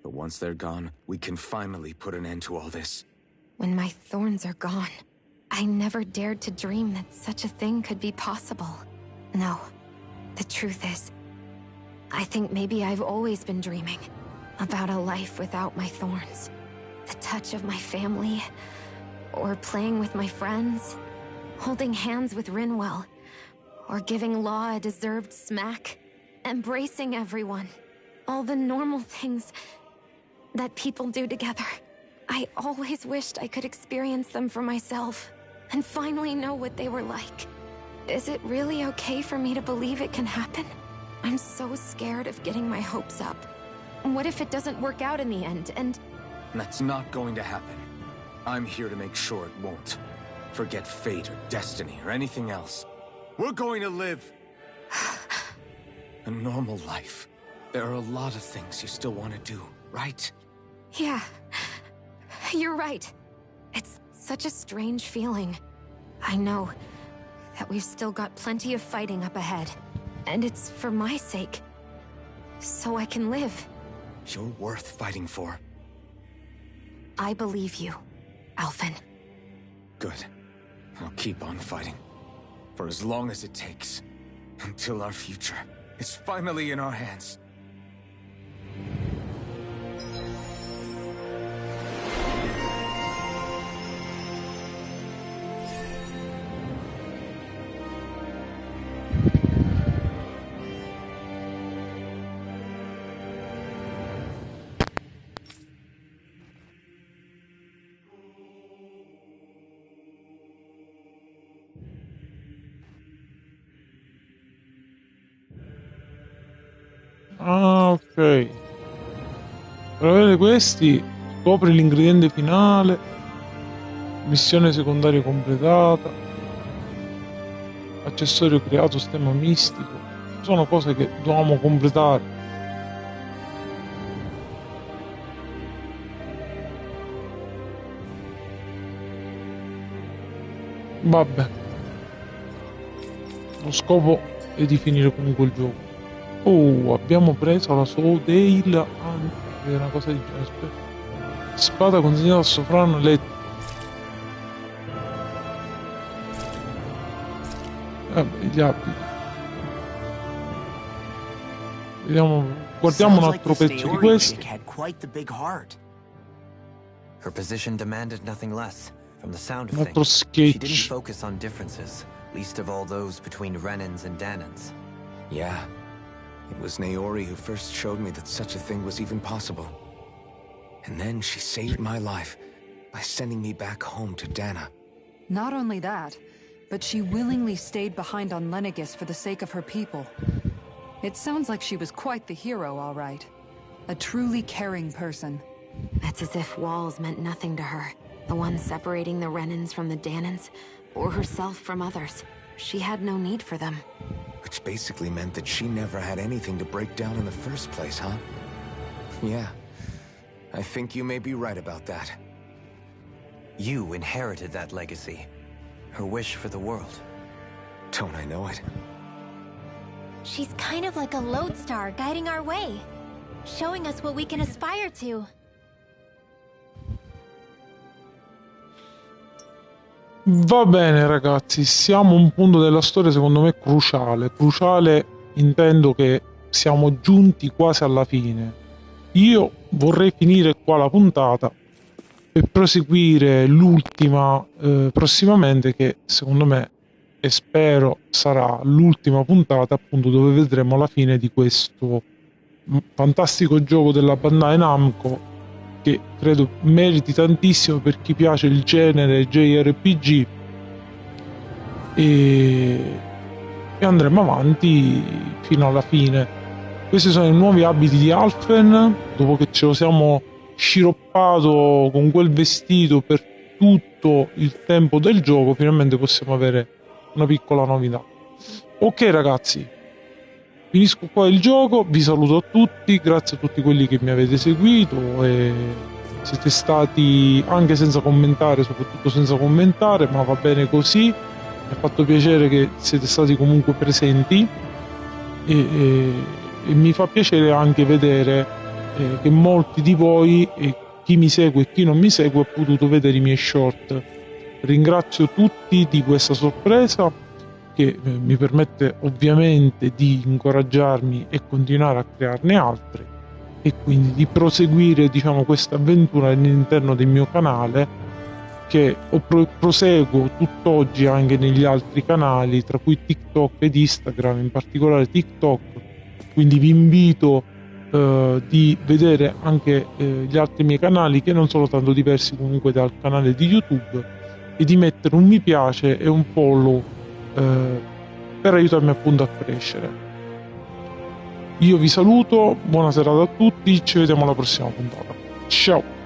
But once they're gone, we can finally put an end to all this. When my thorns are gone, I never dared to dream that such a thing could be possible. No, the truth is, I think maybe I've always been dreaming about a life without my thorns. The touch of my family, or playing with my friends, holding hands with Rinwell, or giving Law a deserved smack, embracing everyone. All the normal things that people do together. I always wished I could experience them for myself, and finally know what they were like. Is it really okay for me to believe it can happen? I'm so scared of getting my hopes up. What if it doesn't work out in the end, and... That's not going to happen. I'm here to make sure it won't. Forget fate or destiny or anything else. We're going to live a normal life. There are a lot of things you still want to do, right? Yeah, you're right. It's such a strange feeling. I know that we've still got plenty of fighting up ahead, and it's for my sake, so I can live. You're worth fighting for. I believe you, Alphen. Good. I'll keep on fighting. For as long as it takes. Until our future is finally in our hands. Ah, ok. Per avere questi scopri l'ingrediente finale, missione secondaria completata, accessorio creato, stemma mistico. Sono cose che dovevamo completare. Vabbè, lo scopo è di finire con quel gioco. Oh, abbiamo preso la Soul è una cosa di genere. Aspetta. Spada consegnata a Sovrano Letto. Vabbè, gli abiti. Vediamo, guardiamo un Sounds like altro this pezzo di Naori questo. chick had quite the big heart. Her position demanded nothing less. From the sound of Un altro things, she didn't sketch. focus on differences, least of all those between Renans and Danans. Yeah. It was Naori who first showed me that such a thing was even possible. And then she saved my life by sending me back home to Dana. Not only that, but she willingly stayed behind on Lenegis for the sake of her people. It sounds like she was quite the hero, all right. A truly caring person. It's as if walls meant nothing to her. The ones separating the Renans from the Danans, or herself from others. She had no need for them. Which basically meant that she never had anything to break down in the first place, huh? Yeah. I think you may be right about that. You inherited that legacy. Her wish for the world. Don't I know it? She's kind of like a lodestar guiding our way, showing us what we can aspire to. Va bene ragazzi, siamo a un punto della storia secondo me cruciale. Cruciale intendo che siamo giunti quasi alla fine. Io vorrei finire qua la puntata per proseguire l'ultima prossimamente, che secondo me e spero sarà l'ultima puntata, appunto, dove vedremo la fine di questo fantastico gioco della Bandai Namco, che credo meriti tantissimo per chi piace il genere JRPG, e andremo avanti fino alla fine. Questi sono i nuovi abiti di Alphen, dopo che ce lo siamo sciroppato con quel vestito per tutto il tempo del gioco, finalmente possiamo avere una piccola novità. Ok ragazzi, finisco qua il gioco, vi saluto a tutti, grazie a tutti quelli che mi avete seguito e siete stati anche senza commentare, soprattutto senza commentare, ma va bene così, mi ha fatto piacere che siete stati comunque presenti e mi fa piacere anche vedere che molti di voi, e chi mi segue e chi non mi segue, ha potuto vedere i miei short. Ringrazio tutti di questa sorpresa che mi permette ovviamente di incoraggiarmi e continuare a crearne altre, e quindi di proseguire, diciamo, questa avventura all'interno del mio canale, che proseguo tutt'oggi anche negli altri canali, tra cui TikTok ed Instagram, in particolare TikTok. Quindi vi invito di vedere anche gli altri miei canali, che non sono tanto diversi comunque dal canale di YouTube, e di mettere un mi piace e un follow per aiutarmi appunto a crescere. Io vi saluto, buona serata a tutti, ci vediamo alla prossima puntata. Ciao!